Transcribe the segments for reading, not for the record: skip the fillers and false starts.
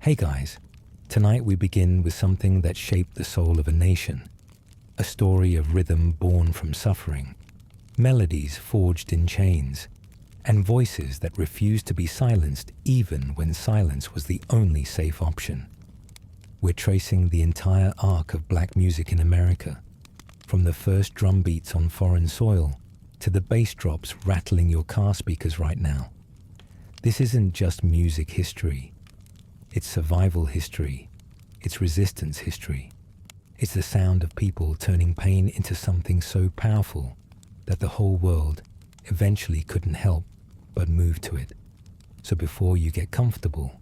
Hey guys, tonight we begin with something that shaped the soul of a nation. A story of rhythm born from suffering, melodies forged in chains, and voices that refused to be silenced even when silence was the only safe option. We're tracing the entire arc of black music in America, from the first drum beats on foreign soil to the bass drops rattling your car speakers right now. This isn't just music history. It's survival history. It's resistance history. It's the sound of people turning pain into something so powerful that the whole world eventually couldn't help but move to it. So before you get comfortable,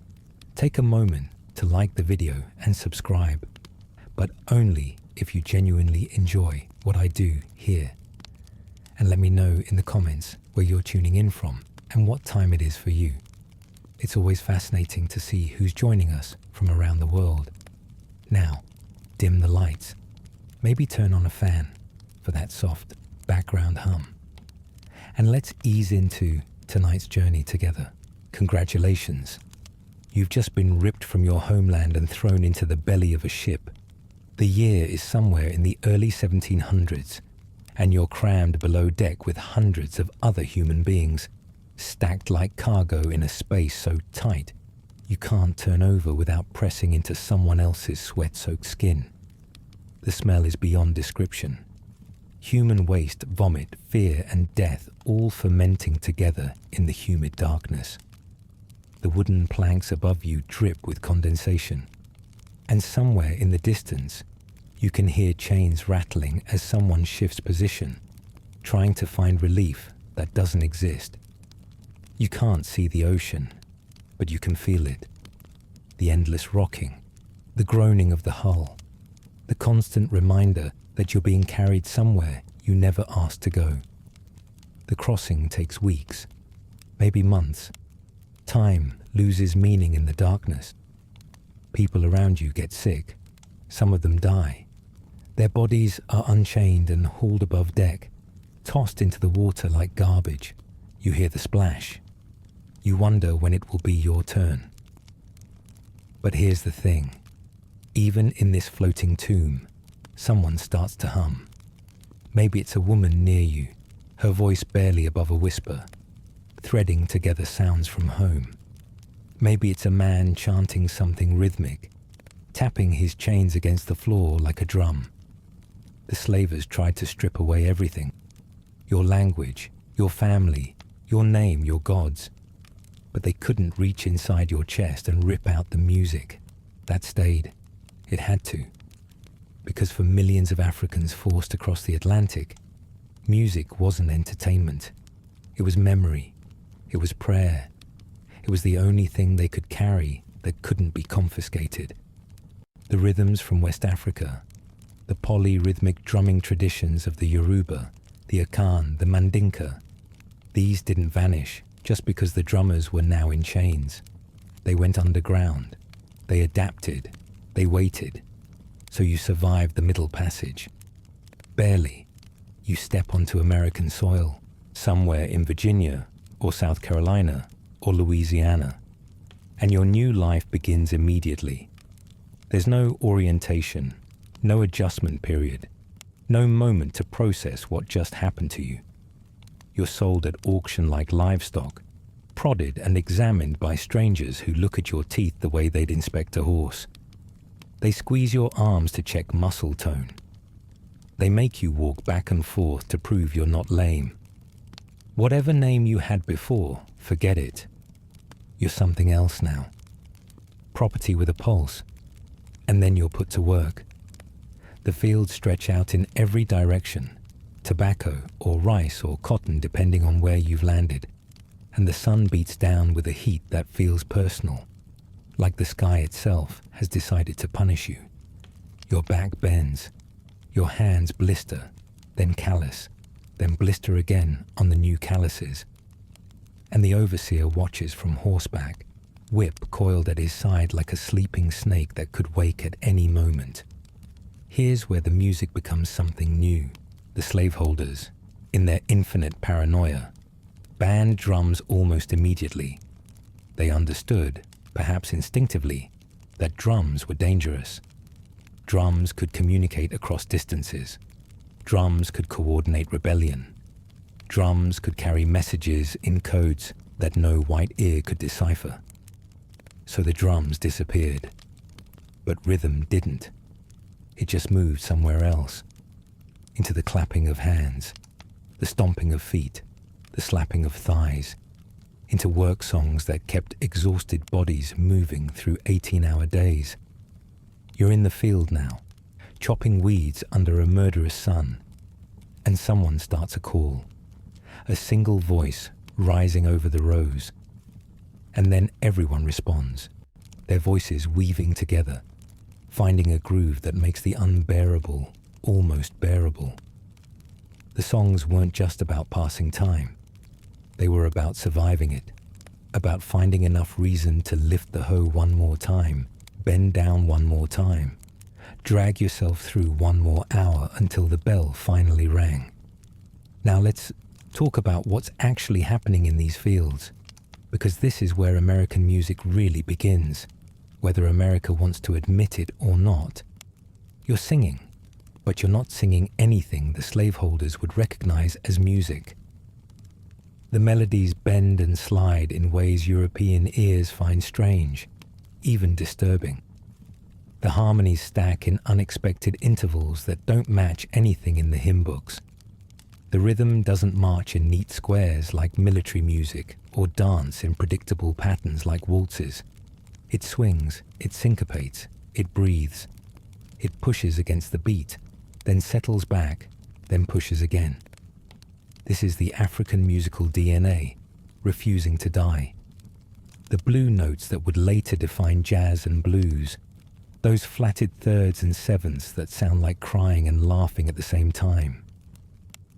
take a moment to like the video and subscribe, but only if you genuinely enjoy what I do here. And let me know in the comments where you're tuning in from and what time it is for you. It's always fascinating to see who's joining us from around the world. Now, dim the lights. Maybe turn on a fan for that soft background hum. And let's ease into tonight's journey together. Congratulations. You've just been ripped from your homeland and thrown into the belly of a ship. The year is somewhere in the early 1700s, and you're crammed below deck with hundreds of other human beings, stacked like cargo in a space so tight you can't turn over without pressing into someone else's sweat-soaked skin. The smell is beyond description. Human waste, vomit, fear, and death all fermenting together in the humid darkness. The wooden planks above you drip with condensation, and somewhere in the distance, you can hear chains rattling as someone shifts position, trying to find relief that doesn't exist. You can't see the ocean, but you can feel it. The endless rocking, the groaning of the hull, the constant reminder that you're being carried somewhere you never asked to go. The crossing takes weeks, maybe months. Time loses meaning in the darkness. People around you get sick. Some of them die. Their bodies are unchained and hauled above deck, tossed into the water like garbage. You hear the splash. You wonder when it will be your turn. But here's the thing. Even in this floating tomb, someone starts to hum. Maybe it's a woman near you, her voice barely above a whisper, threading together sounds from home. Maybe it's a man chanting something rhythmic, tapping his chains against the floor like a drum. The slavers tried to strip away everything. Your language, your family, your name, your gods. But they couldn't reach inside your chest and rip out the music. That stayed. It had to. Because for millions of Africans forced across the Atlantic, music wasn't entertainment. It was memory. It was prayer. It was the only thing they could carry that couldn't be confiscated. The rhythms from West Africa, the polyrhythmic drumming traditions of the Yoruba, the Akan, the Mandinka, these didn't vanish just because the drummers were now in chains. They went underground. They adapted. They waited. So you survived the Middle Passage. Barely. You step onto American soil, somewhere in Virginia, or South Carolina, or Louisiana, and your new life begins immediately. There's no orientation, no adjustment period, no moment to process what just happened to you. You're sold at auction like livestock, prodded and examined by strangers who look at your teeth the way they'd inspect a horse. They squeeze your arms to check muscle tone. They make you walk back and forth to prove you're not lame. Whatever name you had before, forget it. You're something else now. Property with a pulse. And then you're put to work. The fields stretch out in every direction. Tobacco or rice or cotton depending on where you've landed. And the sun beats down with a heat that feels personal. Like the sky itself has decided to punish you. Your back bends. Your hands blister, then callous, then blister again on the new calluses. And the overseer watches from horseback, whip coiled at his side like a sleeping snake that could wake at any moment. Here's where the music becomes something new. The slaveholders, in their infinite paranoia, banned drums almost immediately. They understood, perhaps instinctively, that drums were dangerous. Drums could communicate across distances. Drums could coordinate rebellion. Drums could carry messages in codes that no white ear could decipher. So the drums disappeared. But rhythm didn't. It just moved somewhere else, into the clapping of hands, the stomping of feet, the slapping of thighs, into work songs that kept exhausted bodies moving through 18-hour days. You're in the field now, chopping weeds under a murderous sun, and someone starts a call, a single voice rising over the rows, and then everyone responds, their voices weaving together, finding a groove that makes the unbearable almost bearable. The songs weren't just about passing time. They were about surviving it, about finding enough reason to lift the hoe one more time, bend down one more time, drag yourself through one more hour until the bell finally rang. Now let's talk about what's actually happening in these fields, because this is where American music really begins, whether America wants to admit it or not. You're singing, but you're not singing anything the slaveholders would recognize as music. The melodies bend and slide in ways European ears find strange, even disturbing. The harmonies stack in unexpected intervals that don't match anything in the hymn books. The rhythm doesn't march in neat squares like military music or dance in predictable patterns like waltzes. It swings, it syncopates, it breathes. It pushes against the beat, then settles back, then pushes again. This is the African musical DNA, refusing to die. The blue notes that would later define jazz and blues, those flatted thirds and sevenths that sound like crying and laughing at the same time.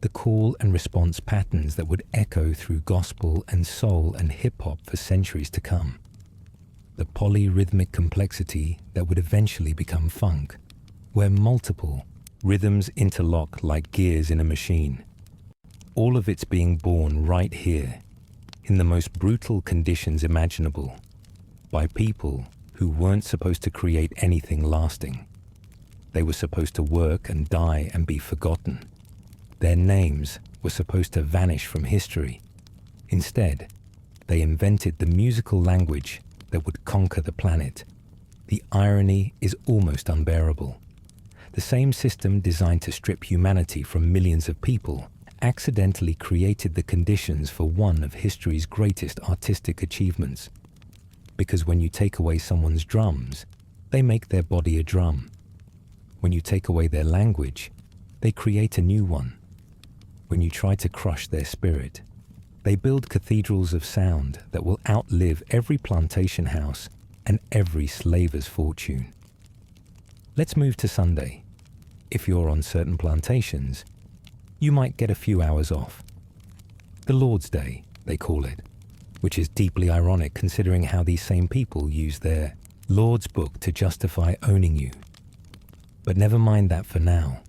The call and response patterns that would echo through gospel and soul and hip-hop for centuries to come. The polyrhythmic complexity that would eventually become funk, where multiple rhythms interlock like gears in a machine. All of it's being born right here, in the most brutal conditions imaginable, by people who weren't supposed to create anything lasting. They were supposed to work and die and be forgotten. Their names were supposed to vanish from history. Instead, they invented the musical language that would conquer the planet. The irony is almost unbearable. The same system designed to strip humanity from millions of people accidentally created the conditions for one of history's greatest artistic achievements. Because when you take away someone's drums, they make their body a drum. When you take away their language, they create a new one. When you try to crush their spirit, they build cathedrals of sound that will outlive every plantation house and every slaver's fortune. Let's move to Sunday. If you're on certain plantations, you might get a few hours off. The Lord's Day, they call it, which is deeply ironic considering how these same people use their Lord's Book to justify owning you. But never mind that for now.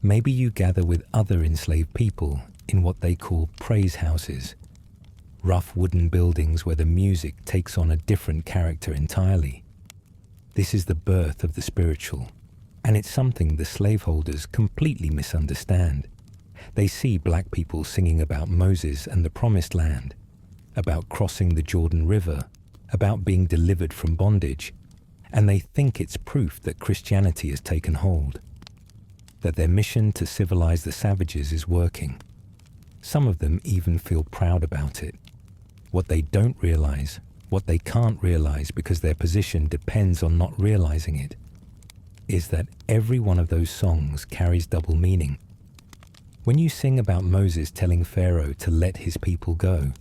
Maybe you gather with other enslaved people in what they call praise houses, rough wooden buildings where the music takes on a different character entirely. This is the birth of the spiritual, and it's something the slaveholders completely misunderstand. They see black people singing about Moses and the Promised Land, about crossing the Jordan River, about being delivered from bondage, and they think it's proof that Christianity has taken hold, that their mission to civilize the savages is working. Some of them even feel proud about it. What they don't realize, what they can't realize because their position depends on not realizing it, is that every one of those songs carries double meaning. When you sing about Moses telling Pharaoh to let his people go,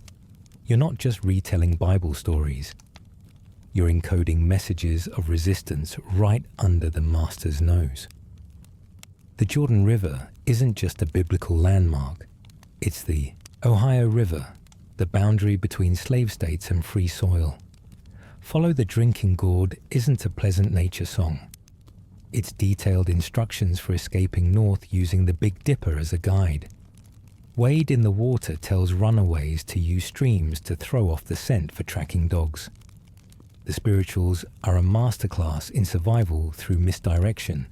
you're not just retelling Bible stories. You're encoding messages of resistance right under the master's nose. The Jordan River isn't just a biblical landmark. It's the Ohio River, the boundary between slave states and free soil. Follow the Drinking Gourd isn't a pleasant nature song. It's detailed instructions for escaping north using the Big Dipper as a guide. Wade in the Water tells runaways to use streams to throw off the scent for tracking dogs. The spirituals are a masterclass in survival through misdirection,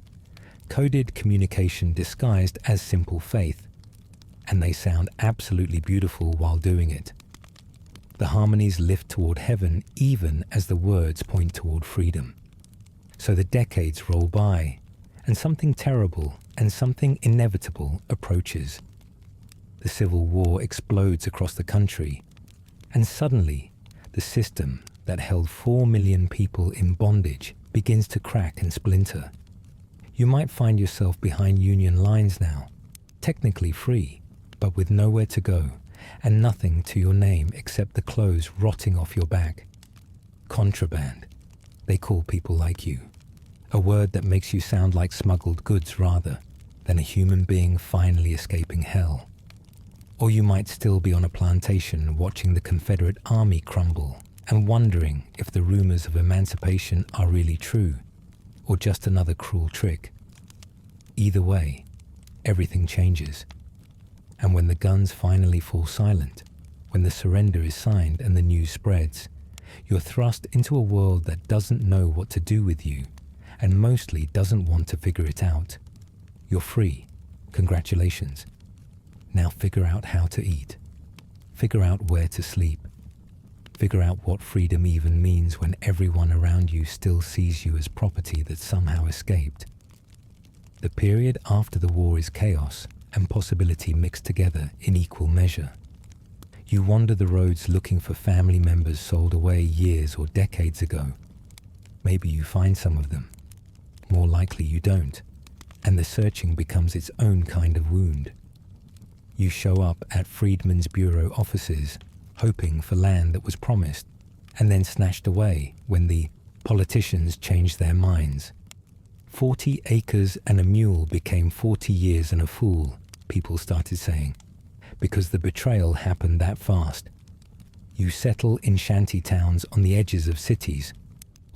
coded communication disguised as simple faith, and they sound absolutely beautiful while doing it. The harmonies lift toward heaven even as the words point toward freedom. So the decades roll by, and something terrible and something inevitable approaches. The civil war explodes across the country, and suddenly the system that held 4 million people in bondage begins to crack and splinter. You might find yourself behind Union lines now, technically free, but with nowhere to go and nothing to your name except the clothes rotting off your back. Contraband, they call people like you. A word that makes you sound like smuggled goods rather than a human being finally escaping hell. Or you might still be on a plantation watching the Confederate Army crumble and wondering if the rumors of emancipation are really true or just another cruel trick. Either way, everything changes. And when the guns finally fall silent, when the surrender is signed and the news spreads, you're thrust into a world that doesn't know what to do with you and mostly doesn't want to figure it out. You're free. Congratulations. Now figure out how to eat. Figure out where to sleep. Figure out what freedom even means when everyone around you still sees you as property that somehow escaped. The period after the war is chaos and possibility mixed together in equal measure. You wander the roads looking for family members sold away years or decades ago. Maybe you find some of them. More likely you don't, and the searching becomes its own kind of wound. You show up at Freedmen's Bureau offices, hoping for land that was promised, and then snatched away when the politicians changed their minds. 40 acres and a mule became 40 years and a fool, people started saying, because the betrayal happened that fast. You settle in shanty towns on the edges of cities,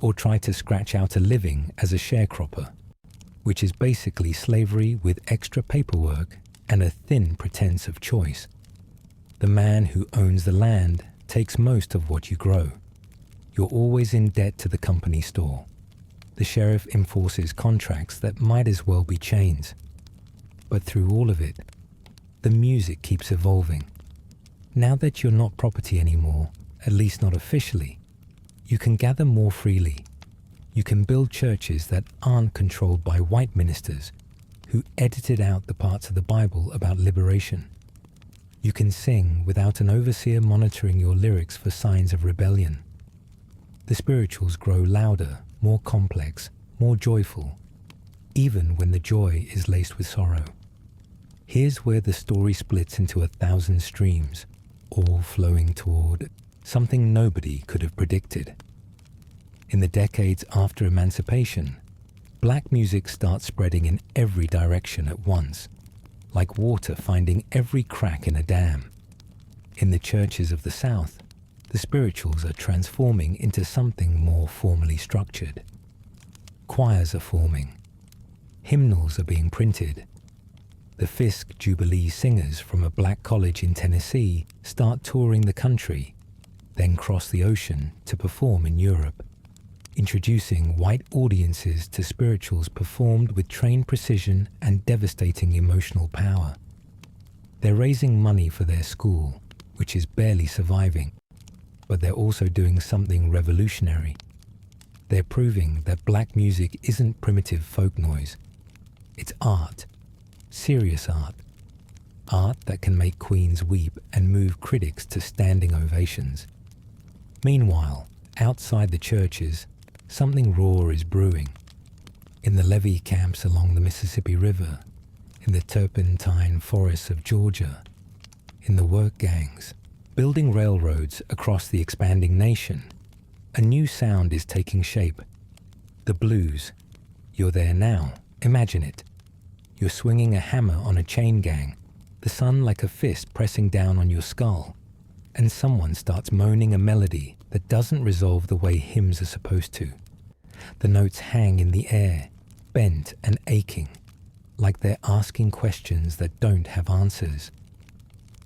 or try to scratch out a living as a sharecropper, which is basically slavery with extra paperwork and a thin pretense of choice. The man who owns the land takes most of what you grow. You're always in debt to the company store. The sheriff enforces contracts that might as well be chains. But through all of it, the music keeps evolving. Now that you're not property anymore, at least not officially, you can gather more freely. You can build churches that aren't controlled by white ministers who edited out the parts of the Bible about liberation. You can sing without an overseer monitoring your lyrics for signs of rebellion. The spirituals grow louder, more complex, more joyful, even when the joy is laced with sorrow. Here's where the story splits into 1,000 streams, all flowing toward something nobody could have predicted. In the decades after emancipation, black music starts spreading in every direction at once, like water finding every crack in a dam. In the churches of the South, the spirituals are transforming into something more formally structured. Choirs are forming. Hymnals are being printed. The Fisk Jubilee singers from a black college in Tennessee start touring the country, then cross the ocean to perform in Europe, introducing white audiences to spirituals performed with trained precision and devastating emotional power. They're raising money for their school, which is barely surviving, but they're also doing something revolutionary. They're proving that black music isn't primitive folk noise. It's art, serious art. Art that can make queens weep and move critics to standing ovations. Meanwhile, outside the churches, something raw is brewing. In the levee camps along the Mississippi River, in the turpentine forests of Georgia, in the work gangs, building railroads across the expanding nation, a new sound is taking shape. The blues. You're there now. Imagine it. You're swinging a hammer on a chain gang, the sun like a fist pressing down on your skull, and someone starts moaning a melody that doesn't resolve the way hymns are supposed to. The notes hang in the air, bent and aching, like they're asking questions that don't have answers.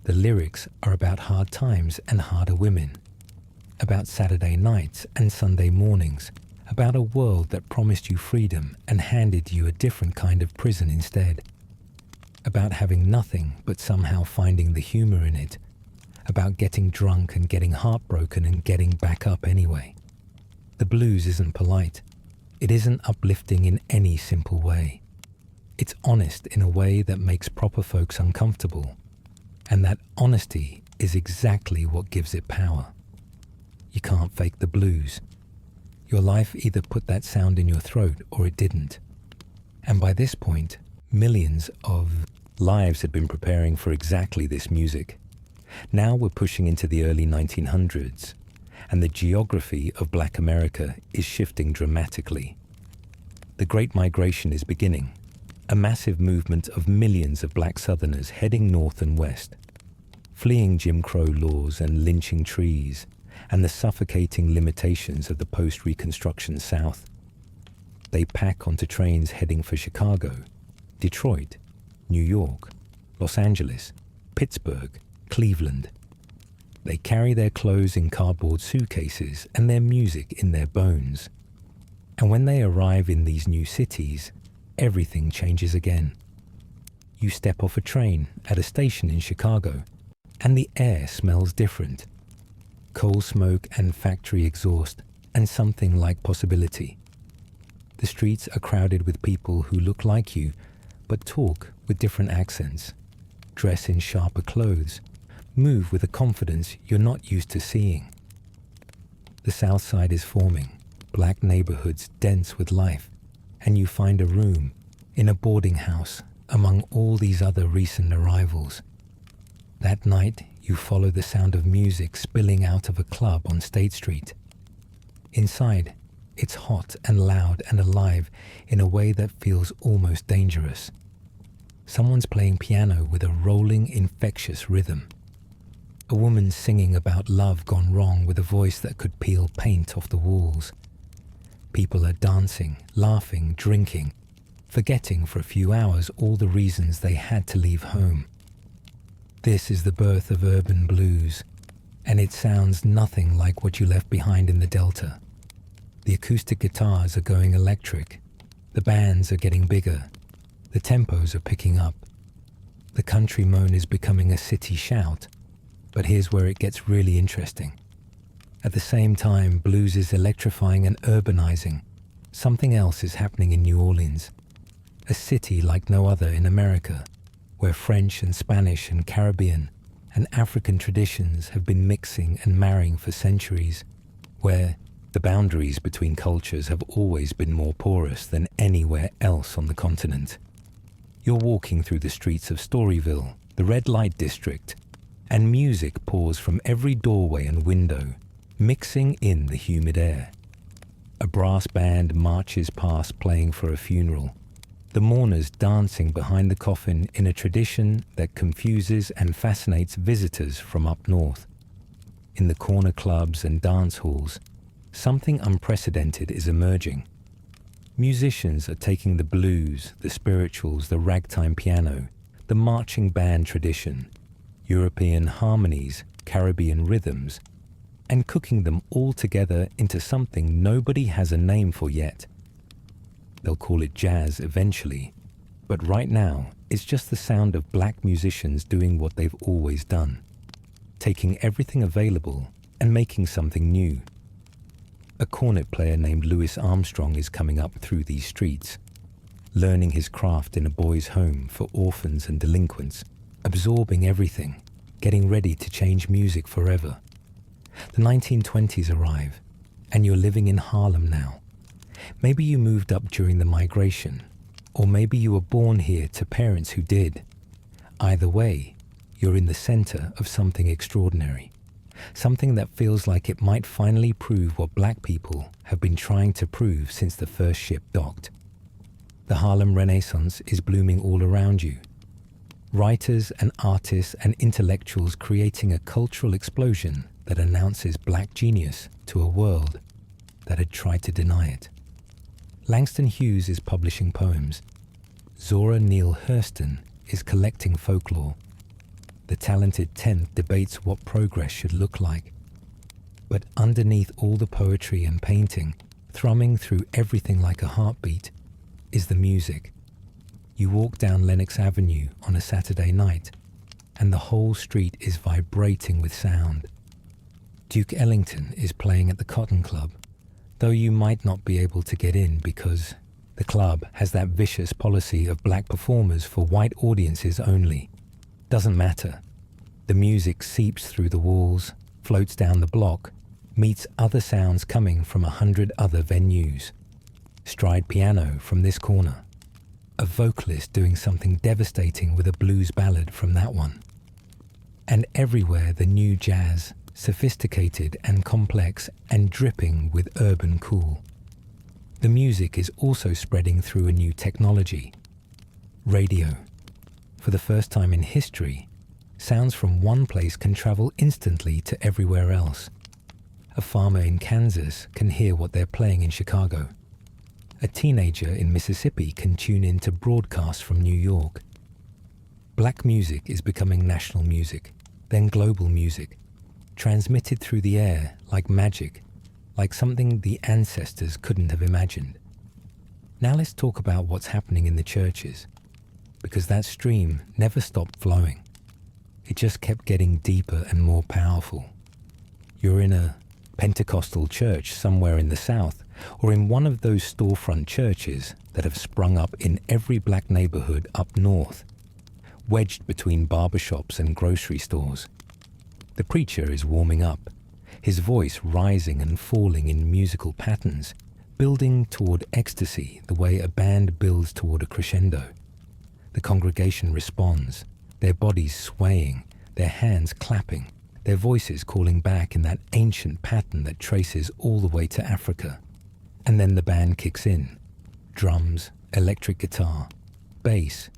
The lyrics are about hard times and harder women. about Saturday nights and Sunday mornings, about a world that promised you freedom and handed you a different kind of prison instead, about having nothing but somehow finding the humor in it, about getting drunk and getting heartbroken and getting back up anyway. The blues isn't polite. It isn't uplifting in any simple way. It's honest in a way that makes proper folks uncomfortable. And that honesty is exactly what gives it power. You can't fake the blues. Your life either put that sound in your throat or it didn't. And by this point, millions of lives had been preparing for exactly this music. Now we're pushing into the early 1900s, and the geography of Black America is shifting dramatically. The Great Migration is beginning, a massive movement of millions of Black Southerners heading north and west, fleeing Jim Crow laws and lynching trees, and the suffocating limitations of the post-Reconstruction South. They pack onto trains heading for Chicago, Detroit, New York, Los Angeles, Pittsburgh, Cleveland. They carry their clothes in cardboard suitcases and their music in their bones. And when they arrive in these new cities, everything changes again. You step off a train at a station in Chicago, and the air smells different. Coal smoke and factory exhaust, and something like possibility. The streets are crowded with people who look like you, but talk with different accents, dress in sharper clothes, move with a confidence you're not used to seeing. The South Side is forming, Black neighborhoods dense with life, and you find a room in a boarding house among all these other recent arrivals. That night, you follow the sound of music spilling out of a club on State Street. Inside, it's hot and loud and alive in a way that feels almost dangerous. Someone's playing piano with a rolling, infectious rhythm. A woman singing about love gone wrong with a voice that could peel paint off the walls. People are dancing, laughing, drinking, forgetting for a few hours all the reasons they had to leave home. This is the birth of urban blues, and it sounds nothing like what you left behind in the Delta. The acoustic guitars are going electric. The bands are getting bigger. The tempos are picking up. The country moan is becoming a city shout. But here's where it gets really interesting. At the same time, blues is electrifying and urbanizing. Something else is happening in New Orleans, a city like no other in America, where French and Spanish and Caribbean and African traditions have been mixing and marrying for centuries, where the boundaries between cultures have always been more porous than anywhere else on the continent. You're walking through the streets of Storyville, the red light district, and music pours from every doorway and window, mixing in the humid air. A brass band marches past playing for a funeral, the mourners dancing behind the coffin in a tradition that confuses and fascinates visitors from up north. In the corner clubs and dance halls, something unprecedented is emerging. Musicians are taking the blues, the spirituals, the ragtime piano, the marching band tradition, European harmonies, Caribbean rhythms, and cooking them all together into something nobody has a name for yet. They'll call it jazz eventually, but right now it's just the sound of black musicians doing what they've always done, taking everything available and making something new. A cornet player named Louis Armstrong is coming up through these streets, learning his craft in a boys' home for orphans and delinquents, absorbing everything, getting ready to change music forever. The 1920s arrive, and you're living in Harlem now. Maybe you moved up during the migration, or maybe you were born here to parents who did. Either way, you're in the center of something extraordinary, something that feels like it might finally prove what black people have been trying to prove since the first ship docked. The Harlem Renaissance is blooming all around you. Writers and artists and intellectuals creating a cultural explosion that announces black genius to a world that had tried to deny it. Langston Hughes is publishing poems. Zora Neale Hurston is collecting folklore. The talented 10th debates what progress should look like. But underneath all the poetry and painting, thrumming through everything like a heartbeat, is the music. You walk down Lenox Avenue on a Saturday night, and the whole street is vibrating with sound. Duke Ellington is playing at the Cotton Club, though you might not be able to get in because the club has that vicious policy of black performers for white audiences only. Doesn't matter. The music seeps through the walls, floats down the block, meets other sounds coming from 100 other venues. Stride piano from this corner. A vocalist doing something devastating with a blues ballad from that one. And everywhere the new jazz, sophisticated and complex and dripping with urban cool. The music is also spreading through a new technology. Radio. For the first time in history, sounds from one place can travel instantly to everywhere else. A farmer in Kansas can hear what they're playing in Chicago. A teenager in Mississippi can tune in to broadcasts from New York. Black music is becoming national music, then global music, transmitted through the air like magic, like something the ancestors couldn't have imagined. Now let's talk about what's happening in the churches, because that stream never stopped flowing. It just kept getting deeper and more powerful. You're in a Pentecostal church somewhere in the South, or in one of those storefront churches that have sprung up in every black neighborhood up north, wedged between barbershops and grocery stores. The preacher is warming up, his voice rising and falling in musical patterns, building toward ecstasy the way a band builds toward a crescendo. The congregation responds, their bodies swaying, their hands clapping, their voices calling back in that ancient pattern that traces all the way to Africa. And then the band kicks in. Drums, electric guitar, bass,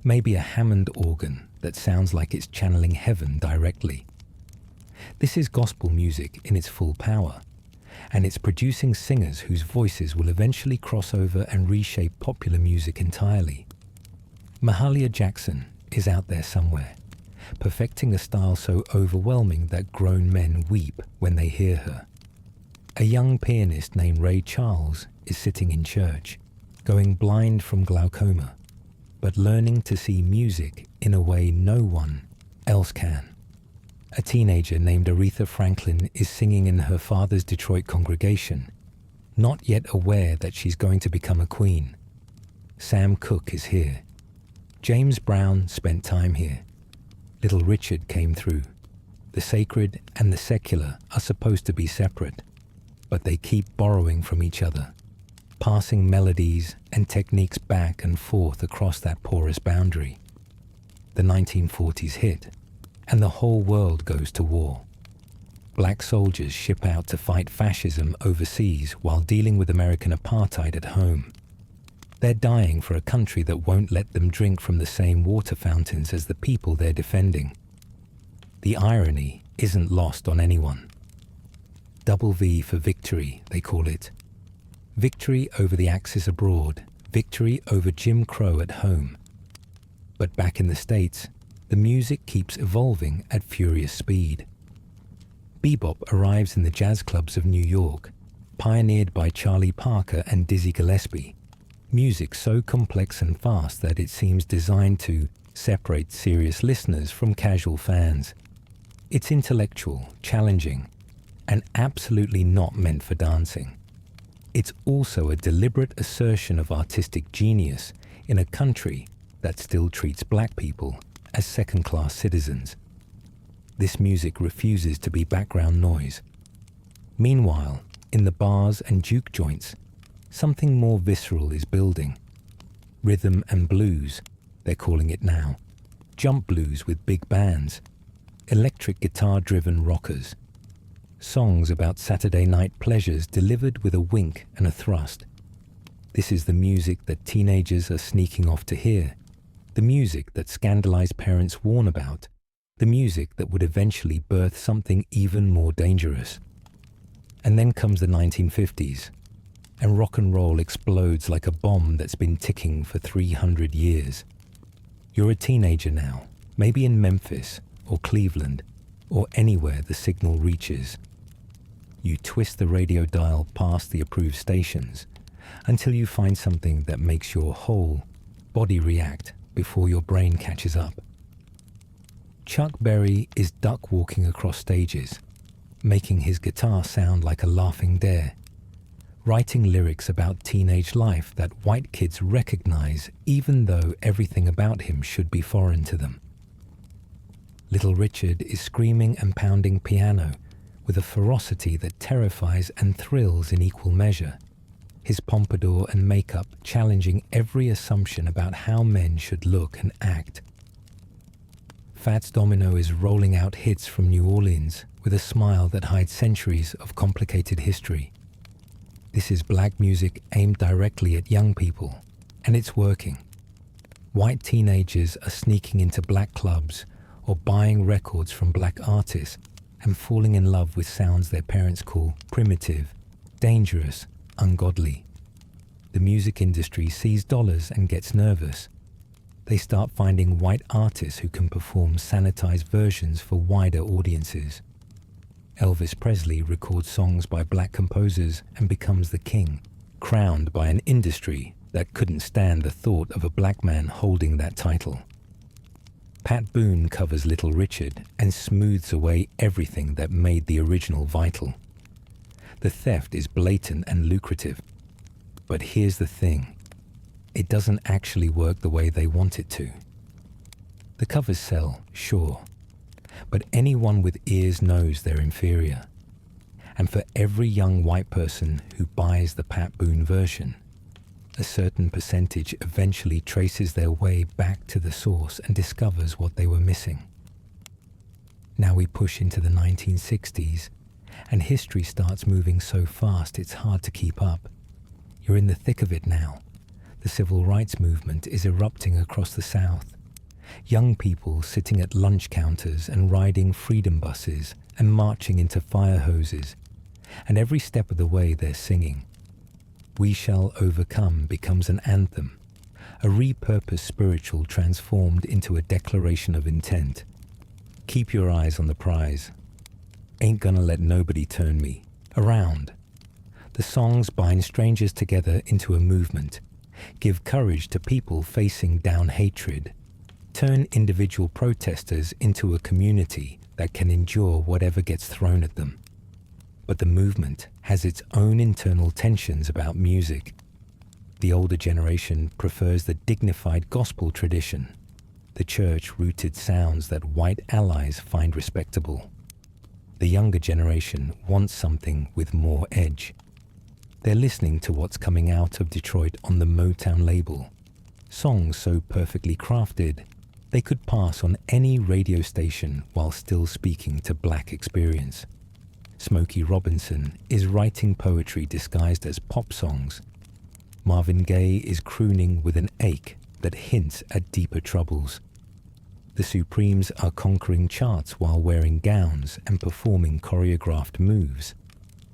maybe a Hammond organ that sounds like it's channeling heaven directly. This is gospel music in its full power, and it's producing singers whose voices will eventually cross over and reshape popular music entirely. Mahalia Jackson is out there somewhere, perfecting a style so overwhelming that grown men weep when they hear her. A young pianist named Ray Charles is sitting in church, going blind from glaucoma, but learning to see music in a way no one else can. A teenager named Aretha Franklin is singing in her father's Detroit congregation, not yet aware that she's going to become a queen. Sam Cooke is here. James Brown spent time here. Little Richard came through. The sacred and the secular are supposed to be separate, but they keep borrowing from each other, passing melodies and techniques back and forth across that porous boundary. The 1940s hit, and the whole world goes to war. Black soldiers ship out to fight fascism overseas while dealing with American apartheid at home. They're dying for a country that won't let them drink from the same water fountains as the people they're defending. The irony isn't lost on anyone. Double V for victory, they call it. Victory over the Axis abroad, victory over Jim Crow at home. But back in the States, the music keeps evolving at furious speed. Bebop arrives in the jazz clubs of New York, pioneered by Charlie Parker and Dizzy Gillespie. Music so complex and fast that it seems designed to separate serious listeners from casual fans. It's intellectual, challenging, and absolutely not meant for dancing. It's also a deliberate assertion of artistic genius in a country that still treats black people as second-class citizens. This music refuses to be background noise. Meanwhile, in the bars and juke joints, something more visceral is building. Rhythm and blues, they're calling it now. Jump blues with big bands. Electric guitar-driven rockers. Songs about Saturday night pleasures delivered with a wink and a thrust. This is the music that teenagers are sneaking off to hear. The music that scandalized parents warn about. The music that would eventually birth something even more dangerous. And then comes the 1950s, and rock and roll explodes like a bomb that's been ticking for 300 years. You're a teenager now, maybe in Memphis or Cleveland or anywhere the signal reaches. You twist the radio dial past the approved stations until you find something that makes your whole body react before your brain catches up. Chuck Berry is duck walking across stages, making his guitar sound like a laughing dare, writing lyrics about teenage life that white kids recognize even though everything about him should be foreign to them. Little Richard is screaming and pounding piano with a ferocity that terrifies and thrills in equal measure, his pompadour and makeup challenging every assumption about how men should look and act. Fats Domino is rolling out hits from New Orleans with a smile that hides centuries of complicated history. This is black music aimed directly at young people, and it's working. White teenagers are sneaking into black clubs or buying records from black artists and falling in love with sounds their parents call primitive, dangerous, ungodly. The music industry sees dollars and gets nervous. They start finding white artists who can perform sanitized versions for wider audiences. Elvis Presley records songs by black composers and becomes the king, crowned by an industry that couldn't stand the thought of a black man holding that title. Pat Boone covers Little Richard and smooths away everything that made the original vital. The theft is blatant and lucrative. But here's the thing. It doesn't actually work the way they want it to. The covers sell, sure, but anyone with ears knows they're inferior. And for every young white person who buys the Pat Boone version, a certain percentage eventually traces their way back to the source and discovers what they were missing. Now we push into the 1960s, and history starts moving so fast it's hard to keep up. You're in the thick of it now. The civil rights movement is erupting across the South. Young people sitting at lunch counters and riding freedom buses and marching into fire hoses. And every step of the way they're singing. We Shall Overcome becomes an anthem, a repurposed spiritual transformed into a declaration of intent. Keep your eyes on the prize. Ain't gonna let nobody turn me around. The songs bind strangers together into a movement, give courage to people facing down hatred, turn individual protesters into a community that can endure whatever gets thrown at them. But the movement has its own internal tensions about music. The older generation prefers the dignified gospel tradition, the church-rooted sounds that white allies find respectable. The younger generation wants something with more edge. They're listening to what's coming out of Detroit on the Motown label. Songs so perfectly crafted, they could pass on any radio station while still speaking to black experience. Smokey Robinson is writing poetry disguised as pop songs. Marvin Gaye is crooning with an ache that hints at deeper troubles. The Supremes are conquering charts while wearing gowns and performing choreographed moves,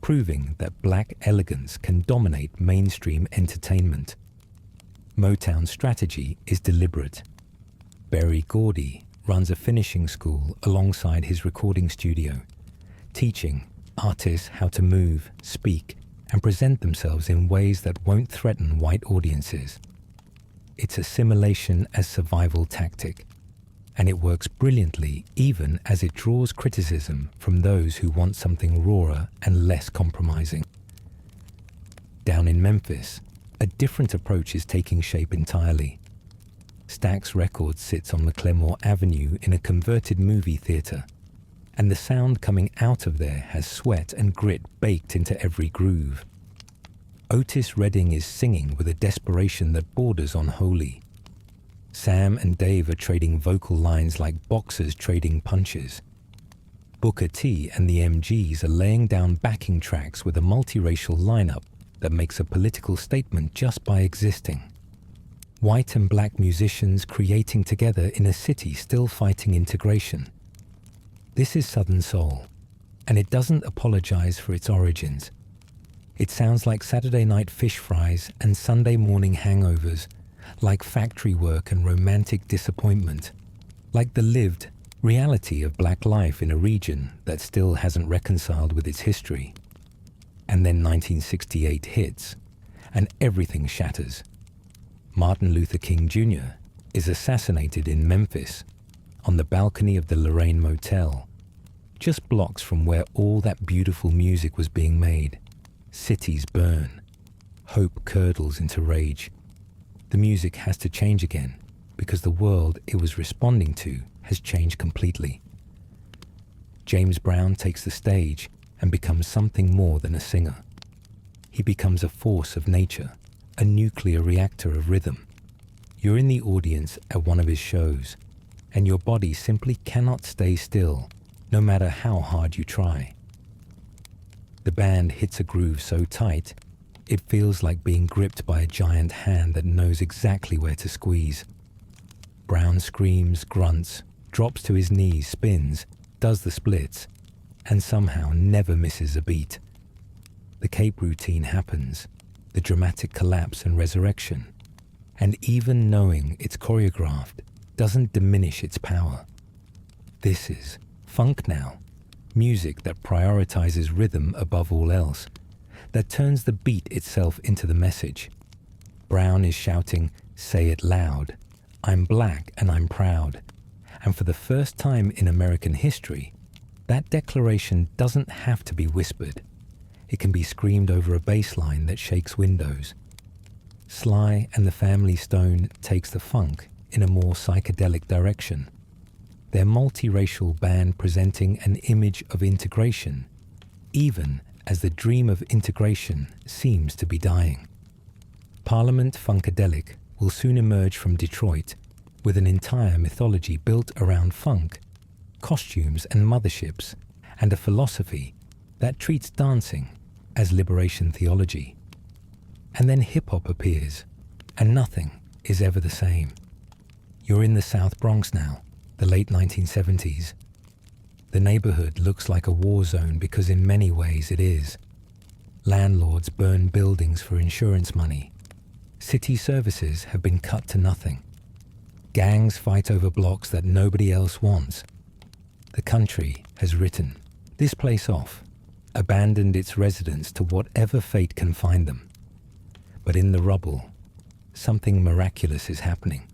proving that black elegance can dominate mainstream entertainment. Motown's strategy is deliberate. Berry Gordy runs a finishing school alongside his recording studio, teaching artists how to move, speak, and present themselves in ways that won't threaten white audiences. It's assimilation as survival tactic, and it works brilliantly even as it draws criticism from those who want something rawer and less compromising. Down in Memphis, a different approach is taking shape entirely. Stax Records sits on McLemore Avenue in a converted movie theater, and the sound coming out of there has sweat and grit baked into every groove. Otis Redding is singing with a desperation that borders on holy. Sam and Dave are trading vocal lines like boxers trading punches. Booker T and the MGs are laying down backing tracks with a multiracial lineup that makes a political statement just by existing. White and black musicians creating together in a city still fighting integration. This is Southern Soul, and it doesn't apologize for its origins. It sounds like Saturday night fish fries and Sunday morning hangovers, like factory work and romantic disappointment, like the lived reality of black life in a region that still hasn't reconciled with its history. And then 1968 hits, and everything shatters. Martin Luther King Jr. is assassinated in Memphis on the balcony of the Lorraine Motel, just blocks from where all that beautiful music was being made. Cities burn. Hope curdles into rage. The music has to change again because the world it was responding to has changed completely. James Brown takes the stage and becomes something more than a singer. He becomes a force of nature, a nuclear reactor of rhythm. You're in the audience at one of his shows, and your body simply cannot stay still, no matter how hard you try. The band hits a groove so tight, it feels like being gripped by a giant hand that knows exactly where to squeeze. Brown screams, grunts, drops to his knees, spins, does the splits, and somehow never misses a beat. The cape routine happens, the dramatic collapse and resurrection, and even knowing it's choreographed doesn't diminish its power. This is funk now, music that prioritizes rhythm above all else, that turns the beat itself into the message. Brown is shouting, "Say it loud, I'm black and I'm proud." And for the first time in American history, that declaration doesn't have to be whispered. It can be screamed over a bass line that shakes windows. Sly and the Family Stone takes the funk in a more psychedelic direction. Their multiracial band presenting an image of integration, even as the dream of integration seems to be dying. Parliament Funkadelic will soon emerge from Detroit with an entire mythology built around funk, costumes and motherships, and a philosophy that treats dancing as liberation theology. And then hip-hop appears, and nothing is ever the same. You're in the South Bronx now, the late 1970s. The neighborhood looks like a war zone because in many ways it is. Landlords burn buildings for insurance money. City services have been cut to nothing. Gangs fight over blocks that nobody else wants. The country has written this place off, abandoned its residents to whatever fate can find them. But in the rubble, something miraculous is happening.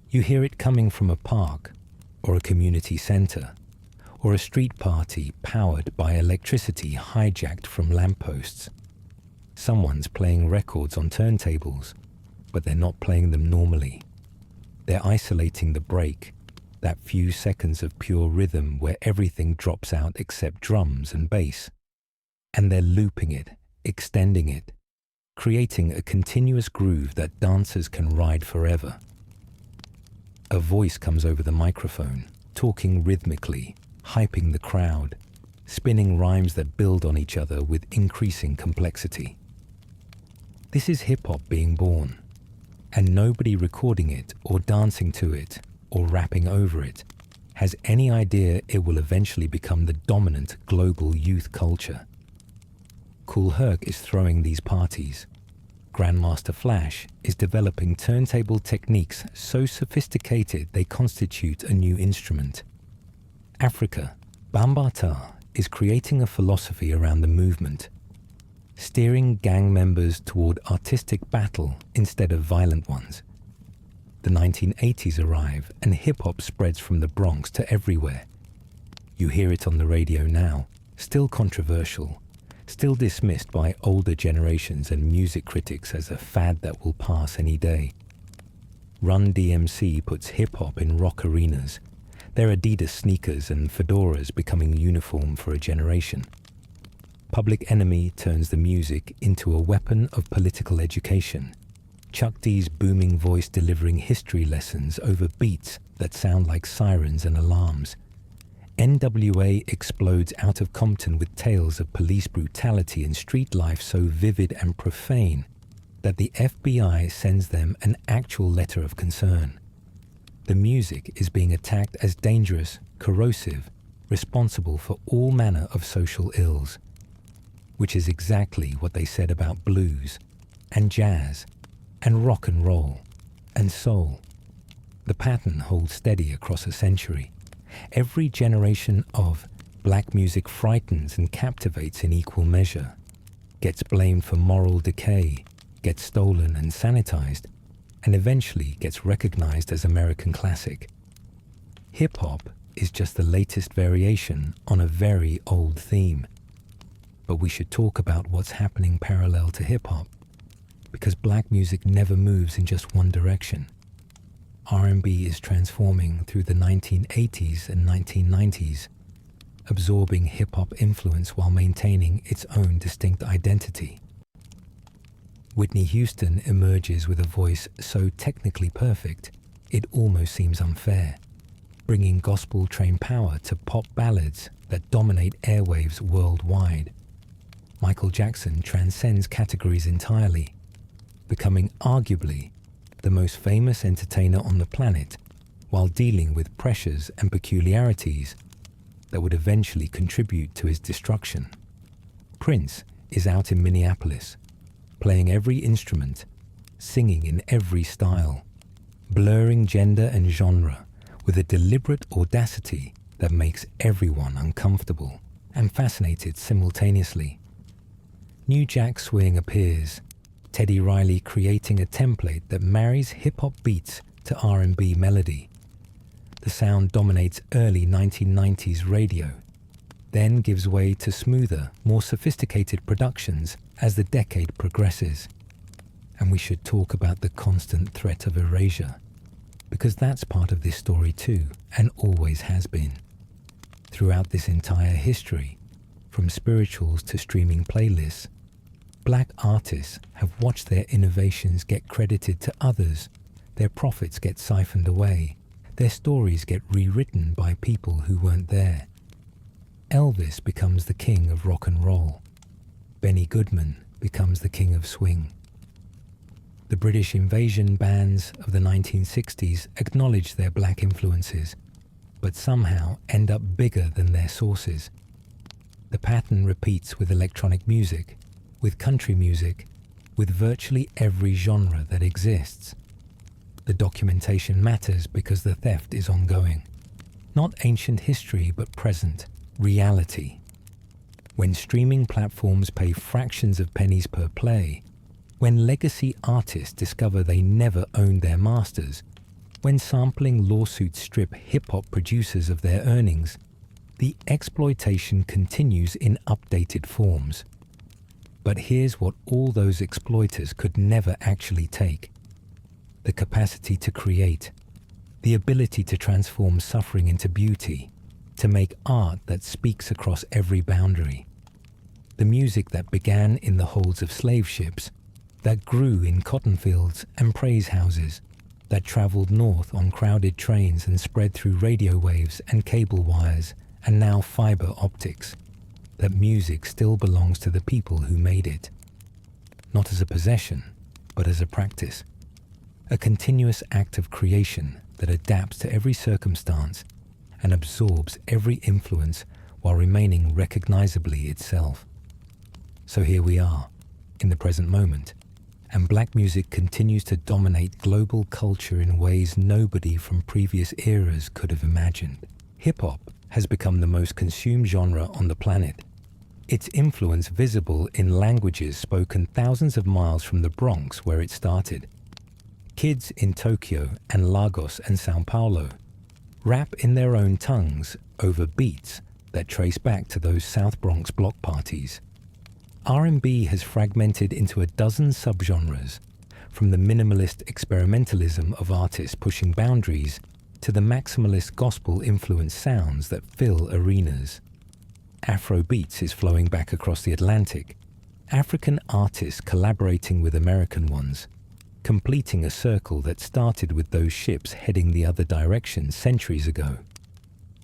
You hear it coming from a park, or a community center, or a street party powered by electricity hijacked from lampposts. Someone's playing records on turntables, but they're not playing them normally. They're isolating the break, that few seconds of pure rhythm where everything drops out except drums and bass. And they're looping it, extending it, creating a continuous groove that dancers can ride forever. A voice comes over the microphone, talking rhythmically, hyping the crowd, spinning rhymes that build on each other with increasing complexity. This is hip-hop being born, and nobody recording it or dancing to it or rapping over it has any idea it will eventually become the dominant global youth culture. Kool Herc is throwing these parties. Grandmaster Flash is developing turntable techniques so sophisticated they constitute a new instrument. Africa, Bambaataa is creating a philosophy around the movement, steering gang members toward artistic battle instead of violent ones. The 1980s arrive and hip-hop spreads from the Bronx to everywhere. You hear it on the radio now, still controversial, still dismissed by older generations and music critics as a fad that will pass any day. Run DMC puts hip-hop in rock arenas, their Adidas sneakers and fedoras becoming uniform for a generation. Public Enemy turns the music into a weapon of political education. Chuck D's booming voice delivering history lessons over beats that sound like sirens and alarms. NWA explodes out of Compton with tales of police brutality and street life so vivid and profane that the FBI sends them an actual letter of concern. The music is being attacked as dangerous, corrosive, responsible for all manner of social ills, which is exactly what they said about blues and jazz and rock and roll and soul. The pattern holds steady across a century. Every generation of black music frightens and captivates in equal measure. gets blamed for moral decay, gets stolen and sanitized, and eventually gets recognized as American classic. Hip-hop is just the latest variation on a very old theme. But we should talk about what's happening parallel to hip-hop, because black music never moves in just one direction. R&B is transforming through the 1980s and 1990s, absorbing hip-hop influence while maintaining its own distinct identity. Whitney Houston emerges with a voice so technically perfect, it almost seems unfair, bringing gospel-trained power to pop ballads that dominate airwaves worldwide. Michael Jackson transcends categories entirely, becoming arguably the most famous entertainer on the planet while dealing with pressures and peculiarities that would eventually contribute to his destruction. Prince is out in Minneapolis, playing every instrument, singing in every style, blurring gender and genre with a deliberate audacity that makes everyone uncomfortable and fascinated simultaneously. New Jack Swing appears, Teddy Riley creating a template that marries hip-hop beats to R&B melody. The sound dominates early 1990s radio, then gives way to smoother, more sophisticated productions as the decade progresses. And we should talk about the constant threat of erasure, because that's part of this story too, and always has been. Throughout this entire history, from spirituals to streaming playlists, black artists have watched their innovations get credited to others, their profits get siphoned away, their stories get rewritten by people who weren't there. Elvis becomes the king of rock and roll. Benny Goodman becomes the king of swing. The British invasion bands of the 1960s acknowledge their black influences, but somehow end up bigger than their sources. The pattern repeats with electronic music, with country music, with virtually every genre that exists. The documentation matters because the theft is ongoing. Not ancient history, but present, reality. When streaming platforms pay fractions of pennies per play, when legacy artists discover they never owned their masters, when sampling lawsuits strip hip-hop producers of their earnings, the exploitation continues in updated forms. But here's what all those exploiters could never actually take: the capacity to create, the ability to transform suffering into beauty, to make art that speaks across every boundary. The music that began in the holds of slave ships, that grew in cotton fields and praise houses, that traveled north on crowded trains and spread through radio waves and cable wires and now fiber optics. That music still belongs to the people who made it, not as a possession, but as a practice, a continuous act of creation that adapts to every circumstance and absorbs every influence while remaining recognizably itself. So here we are, in the present moment, and black music continues to dominate global culture in ways nobody from previous eras could have imagined. Hip-hop has become the most consumed genre on the planet. Its influence visible in languages spoken thousands of miles from the Bronx where it started. Kids in Tokyo and Lagos and Sao Paulo rap in their own tongues over beats that trace back to those South Bronx block parties. R&B has fragmented into a dozen subgenres, from the minimalist experimentalism of artists pushing boundaries to the maximalist gospel-influenced sounds that fill arenas. Afro beats is flowing back across the Atlantic, African artists collaborating with American ones, completing a circle that started with those ships heading the other direction centuries ago.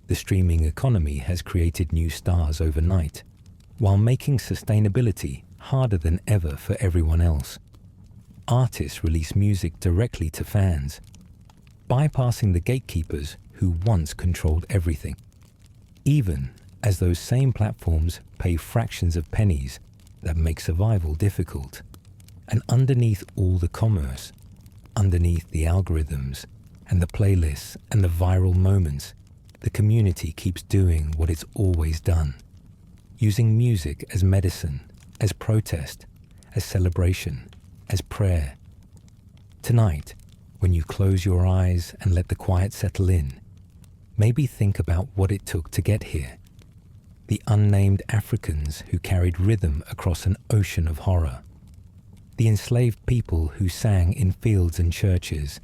The streaming economy has created new stars overnight, while making sustainability harder than ever for everyone else. Artists release music directly to fans, bypassing the gatekeepers who once controlled everything, even as those same platforms pay fractions of pennies that make survival difficult. And underneath all the commerce, underneath the algorithms and the playlists and the viral moments, the community keeps doing what it's always done, using music as medicine, as protest, as celebration, as prayer. Tonight, when you close your eyes and let the quiet settle in, maybe think about what it took to get here. The unnamed Africans who carried rhythm across an ocean of horror. The enslaved people who sang in fields and churches,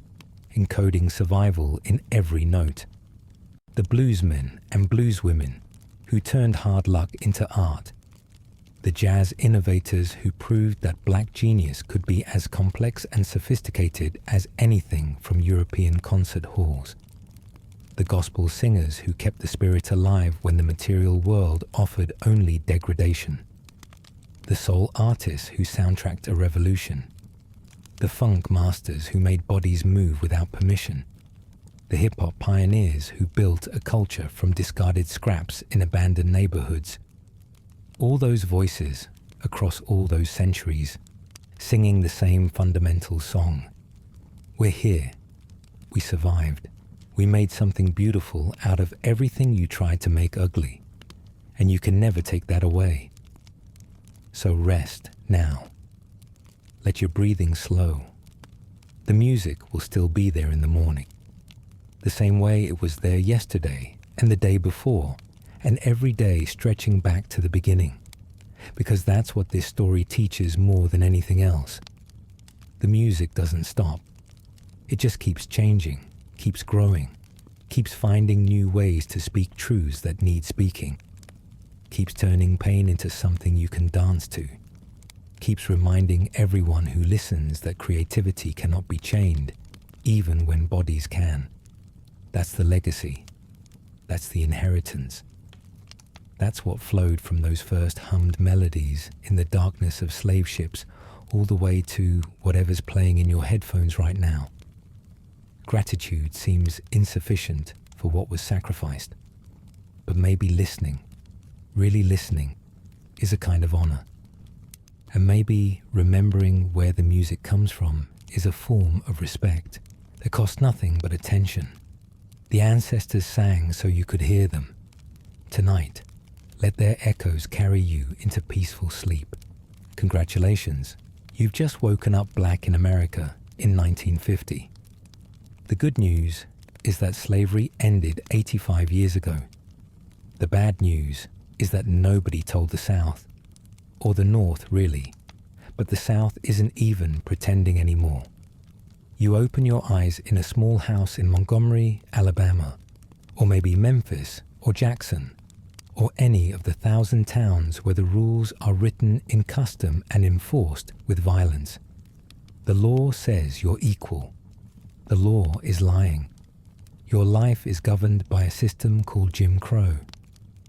encoding survival in every note. The bluesmen and blueswomen who turned hard luck into art. The jazz innovators who proved that black genius could be as complex and sophisticated as anything from European concert halls. The gospel singers who kept the spirit alive when the material world offered only degradation. The soul artists who soundtracked a revolution. The funk masters who made bodies move without permission. The hip-hop pioneers who built a culture from discarded scraps in abandoned neighborhoods. All those voices, across all those centuries, singing the same fundamental song. We're here. We survived. We made something beautiful out of everything you tried to make ugly, and you can never take that away. So rest now. Let your breathing slow. The music will still be there in the morning, the same way it was there yesterday and the day before, and every day stretching back to the beginning, because that's what this story teaches more than anything else. The music doesn't stop. It just keeps changing, keeps growing, keeps finding new ways to speak truths that need speaking, keeps turning pain into something you can dance to, keeps reminding everyone who listens that creativity cannot be chained, even when bodies can. That's the legacy. That's the inheritance. That's what flowed from those first hummed melodies in the darkness of slave ships all the way to whatever's playing in your headphones right now. Gratitude seems insufficient for what was sacrificed, but maybe listening, really listening, is a kind of honor. And maybe remembering where the music comes from is a form of respect that costs nothing but attention. The ancestors sang so you could hear them. Tonight, let their echoes carry you into peaceful sleep. Congratulations, you've just woken up black in America in 1950. The good news is that slavery ended 85 years ago. The bad news is that nobody told the South, or the North really, but the South isn't even pretending anymore. You open your eyes in a small house in Montgomery, Alabama, or maybe Memphis or Jackson, or any of the 1,000 towns where the rules are written in custom and enforced with violence. The law says you're equal. The law is lying. Your life is governed by a system called Jim Crow,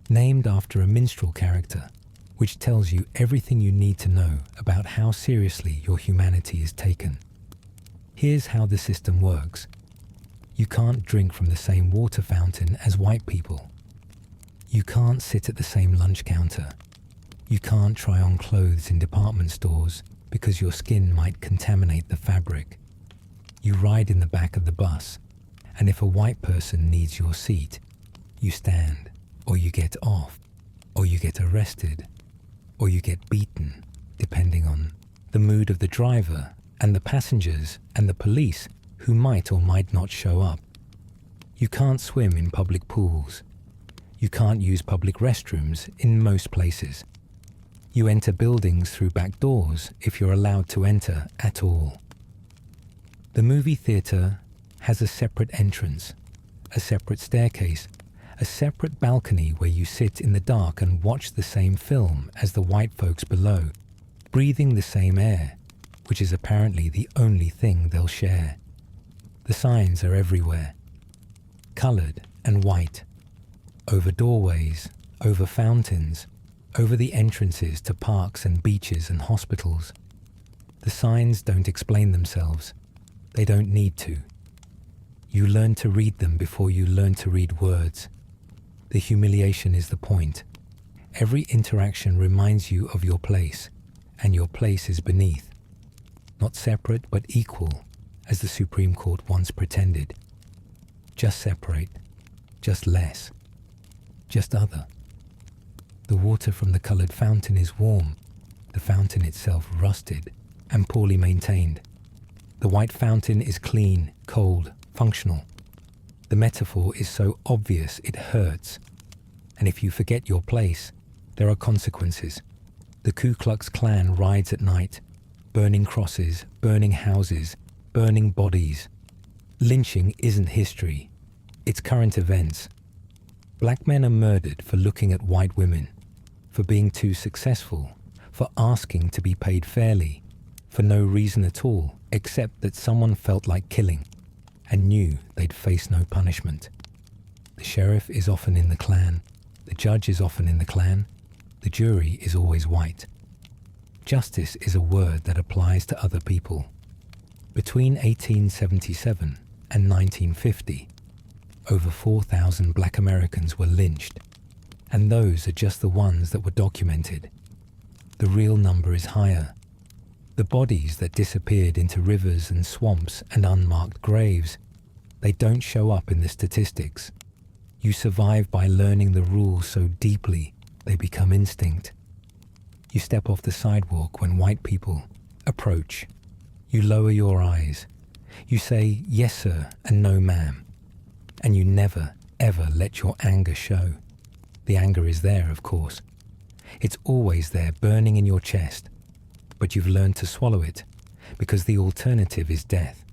named after a minstrel character, which tells you everything you need to know about how seriously your humanity is taken. Here's how the system works. You can't drink from the same water fountain as white people. You can't sit at the same lunch counter. You can't try on clothes in department stores because your skin might contaminate the fabric. You ride in the back of the bus, and if a white person needs your seat, you stand, or you get off, or you get arrested, or you get beaten, depending on the mood of the driver and the passengers and the police who might or might not show up. You can't swim in public pools. You can't use public restrooms in most places. You enter buildings through back doors if you're allowed to enter at all. The movie theater has a separate entrance, a separate staircase, a separate balcony where you sit in the dark and watch the same film as the white folks below, breathing the same air, which is apparently the only thing they'll share. The signs are everywhere, colored and white, over doorways, over fountains, over the entrances to parks and beaches and hospitals. The signs don't explain themselves. They don't need to. You learn to read them before you learn to read words. The humiliation is the point. Every interaction reminds you of your place, and your place is beneath. Not separate but equal, as the Supreme Court once pretended. Just separate, just less, just other. The water from the colored fountain is warm, The fountain itself rusted and poorly maintained. The white fountain is clean, cold, functional. The metaphor is so obvious it hurts. And if you forget your place, there are consequences. The Ku Klux Klan rides at night, burning crosses, burning houses, burning bodies. Lynching isn't history, it's current events. Black men are murdered for looking at white women, for being too successful, for asking to be paid fairly, for no reason at all except that someone felt like killing and knew they'd face no punishment. The sheriff is often in the Klan, the judge is often in the Klan, the jury is always white. Justice is a word that applies to other people. Between 1877 and 1950, over 4,000 black Americans were lynched, and those are just the ones that were documented. The real number is higher. The bodies that disappeared into rivers and swamps and unmarked graves, they don't show up in the statistics. You survive by learning the rules so deeply they become instinct. You step off the sidewalk when white people approach. You lower your eyes. You say, "Yes, sir," and "No, ma'am." And you never, ever let your anger show. The anger is there, of course. It's always there, burning in your chest. But you've learned to swallow it, because the alternative is death.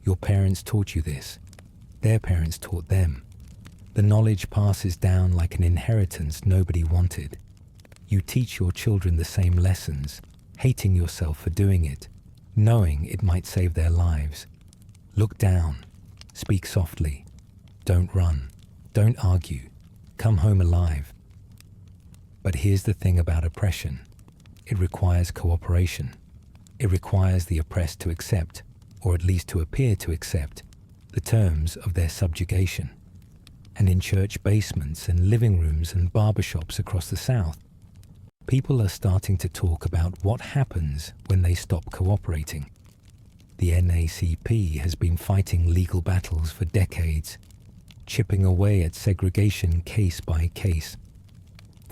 Your parents taught you this. Their parents taught them. The knowledge passes down like an inheritance nobody wanted. You teach your children the same lessons, hating yourself for doing it, knowing it might save their lives. Look down. Speak softly. Don't run. Don't argue. Come home alive. But here's the thing about oppression. It requires cooperation. It requires the oppressed to accept, or at least to appear to accept, the terms of their subjugation. And in church basements and living rooms and barbershops across the South, people are starting to talk about what happens when they stop cooperating. The NAACP has been fighting legal battles for decades, chipping away at segregation case by case.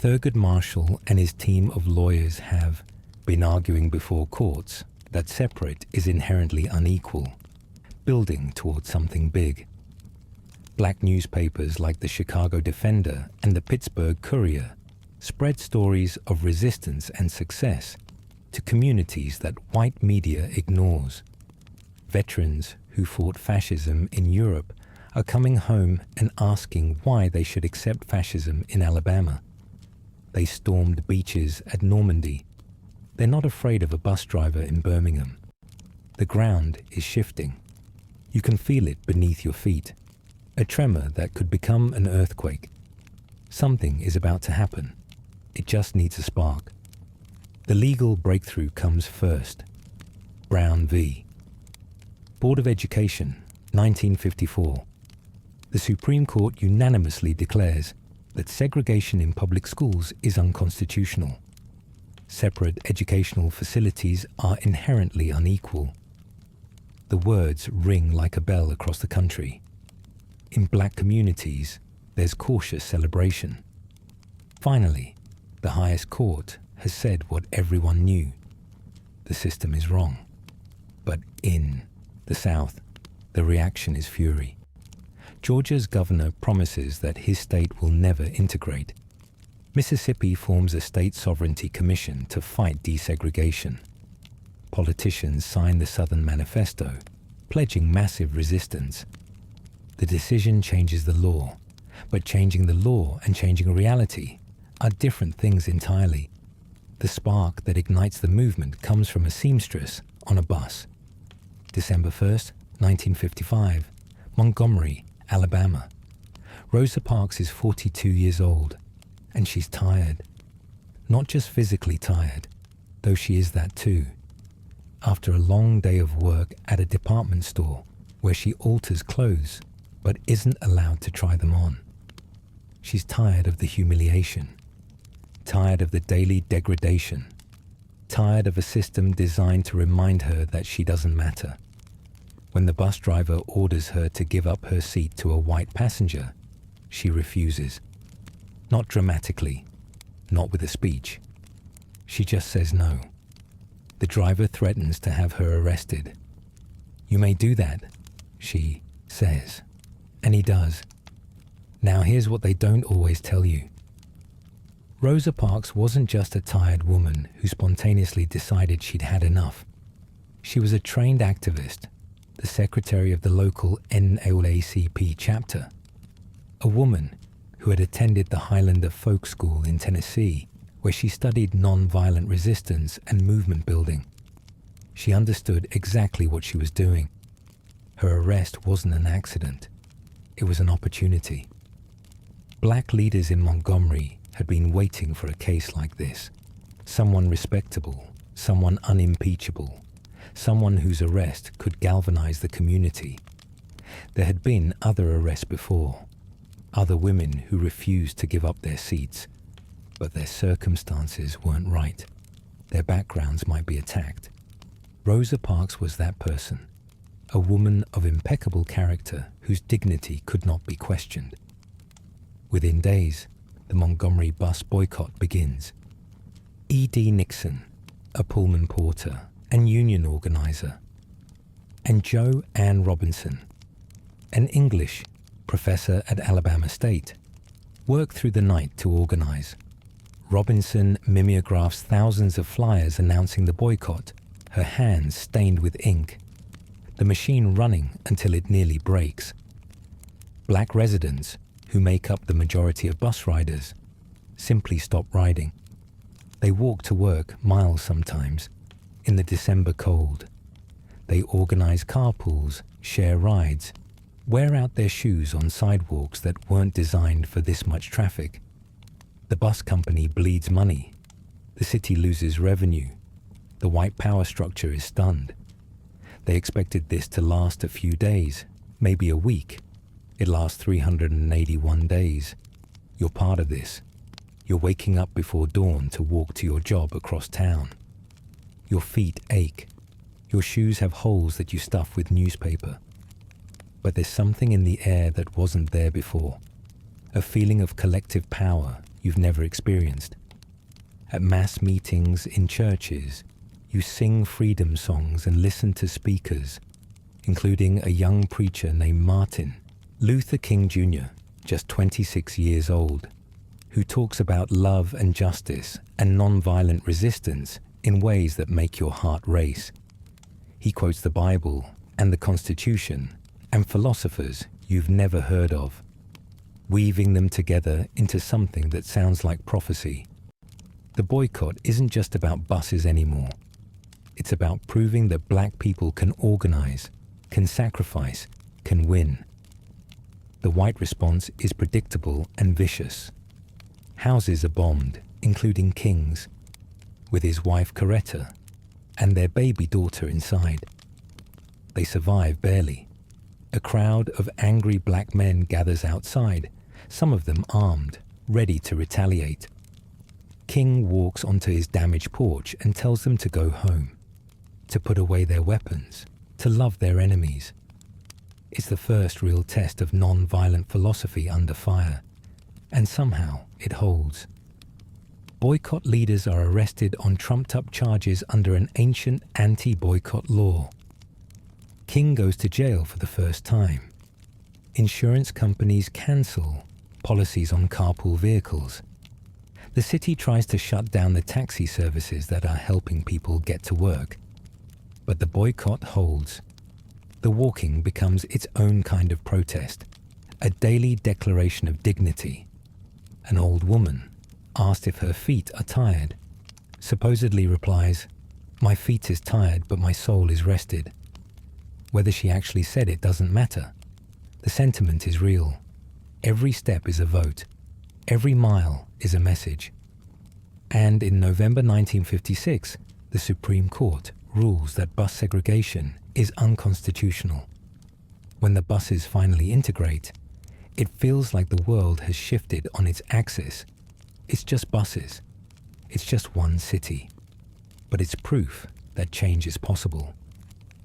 Thurgood Marshall and his team of lawyers have been arguing before courts that separate is inherently unequal, building towards something big. Black newspapers like the Chicago Defender and the Pittsburgh Courier spread stories of resistance and success to communities that white media ignores. Veterans who fought fascism in Europe are coming home and asking why they should accept fascism in Alabama. They stormed beaches at Normandy. They're not afraid of a bus driver in Birmingham. The ground is shifting. You can feel it beneath your feet. A tremor that could become an earthquake. Something is about to happen. It just needs a spark. The legal breakthrough comes first. Brown v. Board of Education, 1954. The Supreme Court unanimously declares that segregation in public schools is unconstitutional. Separate educational facilities are inherently unequal. The words ring like a bell across the country. In black communities, there's cautious celebration. Finally, the highest court has said what everyone knew. The system is wrong. But in the South, the reaction is fury. Georgia's governor promises that his state will never integrate. Mississippi forms a state sovereignty commission to fight desegregation. Politicians sign the Southern Manifesto, pledging massive resistance. The decision changes the law, but changing the law and changing reality are different things entirely. The spark that ignites the movement comes from a seamstress on a bus. December 1st, 1955, Montgomery, Alabama. Rosa Parks is 42 years old, and she's tired. Not just physically tired, though she is that too. After a long day of work at a department store where she alters clothes but isn't allowed to try them on. She's tired of the humiliation, tired of the daily degradation, tired of a system designed to remind her that she doesn't matter. When the bus driver orders her to give up her seat to a white passenger, she refuses. Not dramatically, not with a speech. She just says no. The driver threatens to have her arrested. "You may do that," she says. And he does. Now here's what they don't always tell you. Rosa Parks wasn't just a tired woman who spontaneously decided she'd had enough. She was a trained activist, the secretary of the local NAACP chapter, a woman who had attended the Highlander Folk School in Tennessee, where she studied non-violent resistance and movement building. She understood exactly what she was doing. Her arrest wasn't an accident. It was an opportunity. Black leaders in Montgomery had been waiting for a case like this. Someone respectable, someone unimpeachable, someone whose arrest could galvanize the community. There had been other arrests before, other women who refused to give up their seats, but their circumstances weren't right. Their backgrounds might be attacked. Rosa Parks was that person, a woman of impeccable character whose dignity could not be questioned. Within days, the Montgomery bus boycott begins. E.D. Nixon, a Pullman porter and union organizer, and Jo Ann Robinson, an English professor at Alabama State, worked through the night to organize. Robinson mimeographs thousands of flyers announcing the boycott, her hands stained with ink, the machine running until it nearly breaks. Black residents, who make up the majority of bus riders, simply stop riding. They walk to work, miles sometimes, in the December cold. They organize carpools, share rides, wear out their shoes on sidewalks that weren't designed for this much traffic. The bus company bleeds money. The city loses revenue. The white power structure is stunned. They expected this to last a few days, maybe a week. It lasts 381 days. You're part of this. You're waking up before dawn to walk to your job across town. Your feet ache. Your shoes have holes that you stuff with newspaper. But there's something in the air that wasn't there before. A feeling of collective power you've never experienced. At mass meetings in churches, you sing freedom songs and listen to speakers, including a young preacher named Martin Luther King Jr., just 26 years old, who talks about love and justice and nonviolent resistance in ways that make your heart race. He quotes the Bible and the Constitution and philosophers you've never heard of, weaving them together into something that sounds like prophecy. The boycott isn't just about buses anymore. It's about proving that black people can organize, can sacrifice, can win. The white response is predictable and vicious. Houses are bombed, including King's, with his wife Coretta and their baby daughter inside. They survive barely. A crowd of angry black men gathers outside, some of them armed, ready to retaliate. King walks onto his damaged porch and tells them to go home, to put away their weapons, to love their enemies. It's the first real test of non-violent philosophy under fire, and somehow it holds. Boycott leaders are arrested on trumped-up charges under an ancient anti-boycott law. King goes to jail for the first time. Insurance companies cancel policies on carpool vehicles. The city tries to shut down the taxi services that are helping people get to work. But the boycott holds. The walking becomes its own kind of protest, a daily declaration of dignity. An old woman, asked if her feet are tired, supposedly replies, "My feet is tired, but my soul is rested." Whether she actually said it doesn't matter. The sentiment is real. Every step is a vote. Every mile is a message. And in November 1956, the Supreme Court rules that bus segregation is unconstitutional. When the buses finally integrate, it feels like the world has shifted on its axis. It's just buses. It's just one city. But it's proof that change is possible.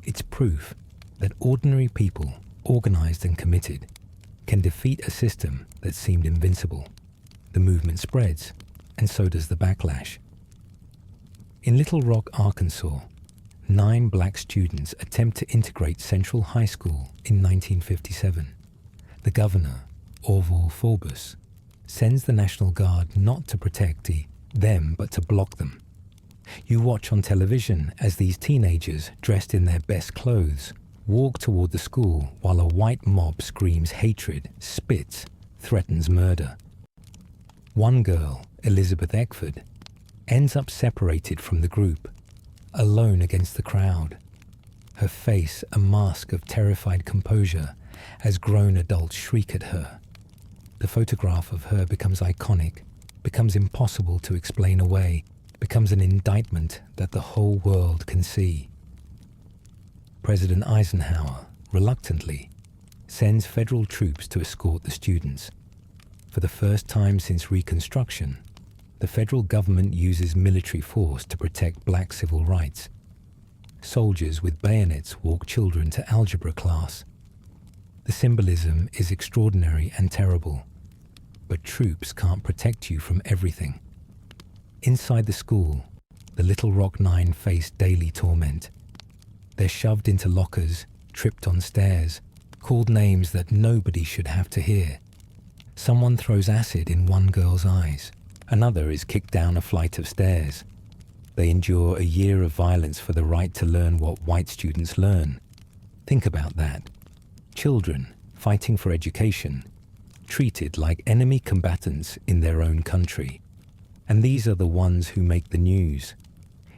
It's proof that ordinary people, organized and committed, can defeat a system that seemed invincible. The movement spreads, and so does the backlash. In Little Rock, Arkansas, 9 black students attempt to integrate Central High School in 1957. The governor, Orval Forbes, sends the National Guard not to protect them but to block them. You watch on television as these teenagers, dressed in their best clothes, walk toward the school while a white mob screams hatred, spits, threatens murder. One girl, Elizabeth Eckford, ends up separated from the group, alone against the crowd. Her face a mask of terrified composure as grown adults shriek at her. The photograph of her becomes iconic, becomes impossible to explain away, becomes an indictment that the whole world can see. President Eisenhower, reluctantly, sends federal troops to escort the students. For the first time since Reconstruction, the federal government uses military force to protect black civil rights. Soldiers with bayonets walk children to algebra class. The symbolism is extraordinary and terrible, but troops can't protect you from everything. Inside the school, the Little Rock 9 face daily torment. They're shoved into lockers, tripped on stairs, called names that nobody should have to hear. Someone throws acid in one girl's eyes. Another is kicked down a flight of stairs. They endure a year of violence for the right to learn what white students learn. Think about that. Children fighting for education, treated like enemy combatants in their own country. And these are the ones who make the news.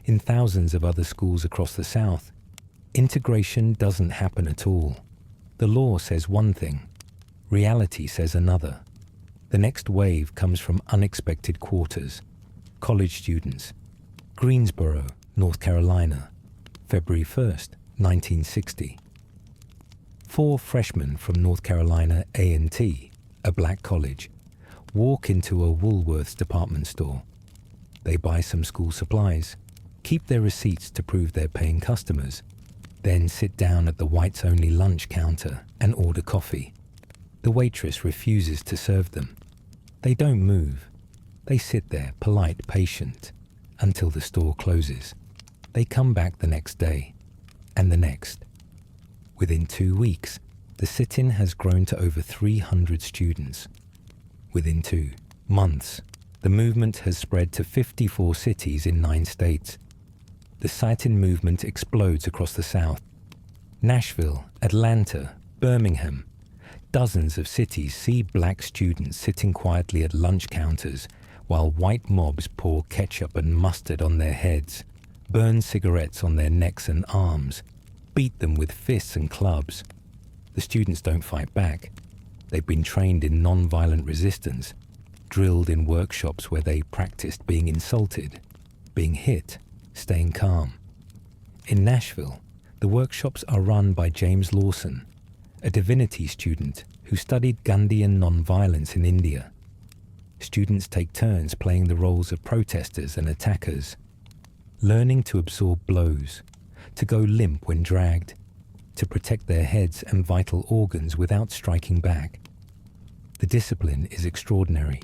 In thousands of other schools across the South, integration doesn't happen at all. The law says one thing, reality says another. The next wave comes from unexpected quarters. College students. Greensboro, North Carolina, February 1st, 1960. 4 freshmen from North Carolina A&T, a black college, walk into a Woolworth's department store. They buy some school supplies, keep their receipts to prove they're paying customers, then sit down at the whites-only lunch counter and order coffee. The waitress refuses to serve them. They don't move. They sit there, polite, patient, until the store closes. They come back the next day, and the next. Within 2 weeks, the sit-in has grown to over 300 students. Within 2 months, the movement has spread to 54 cities in 9 states. The sit-in movement explodes across the South. Nashville, Atlanta, Birmingham, dozens of cities see black students sitting quietly at lunch counters while white mobs pour ketchup and mustard on their heads, burn cigarettes on their necks and arms, beat them with fists and clubs. The students don't fight back. They've been trained in non-violent resistance, drilled in workshops where they practiced being insulted, being hit, staying calm. In Nashville, the workshops are run by James Lawson, a divinity student who studied Gandhian non-violence in India. Students take turns playing the roles of protesters and attackers, learning to absorb blows, to go limp when dragged, to protect their heads and vital organs without striking back. The discipline is extraordinary.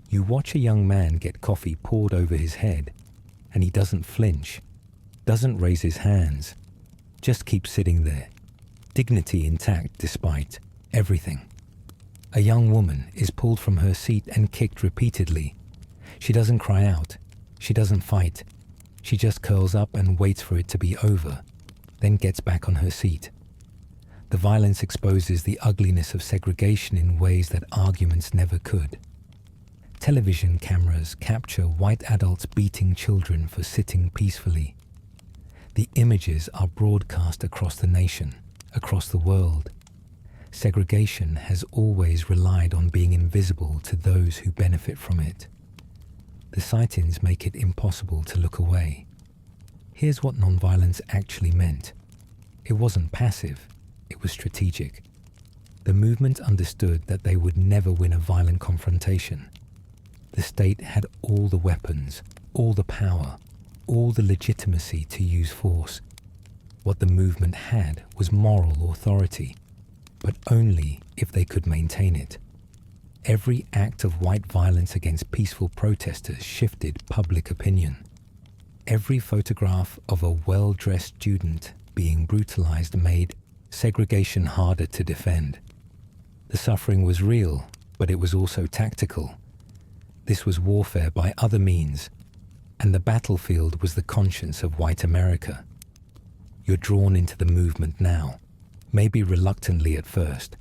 You watch a young man get coffee poured over his head, and he doesn't flinch, doesn't raise his hands, just keeps sitting there, dignity intact despite everything. A young woman is pulled from her seat and kicked repeatedly. She doesn't cry out. She doesn't fight. She just curls up and waits for it to be over, then gets back on her seat. The violence exposes the ugliness of segregation in ways that arguments never could. Television cameras capture white adults beating children for sitting peacefully. The images are broadcast across the nation, across the world. Segregation has always relied on being invisible to those who benefit from it. The sit-ins make it impossible to look away. Here's what nonviolence actually meant. It wasn't passive, it was strategic. The movement understood that they would never win a violent confrontation. The state had all the weapons, all the power, all the legitimacy to use force. What the movement had was moral authority, but only if they could maintain it. Every act of white violence against peaceful protesters shifted public opinion. Every photograph of a well-dressed student being brutalized made segregation harder to defend. The suffering was real, but it was also tactical. This was warfare by other means, and the battlefield was the conscience of white America. You're drawn into the movement now, maybe reluctantly at first.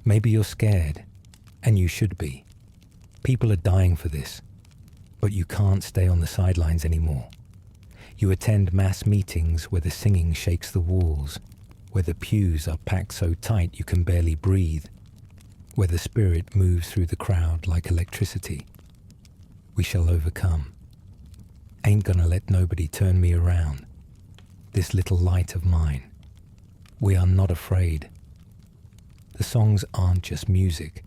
Maybe you're scared, and you should be. People are dying for this, but you can't stay on the sidelines anymore. You attend mass meetings where the singing shakes the walls, where the pews are packed so tight you can barely breathe, where the spirit moves through the crowd like electricity. We shall overcome. Ain't gonna let nobody turn me around. This little light of mine. We are not afraid. The songs aren't just music.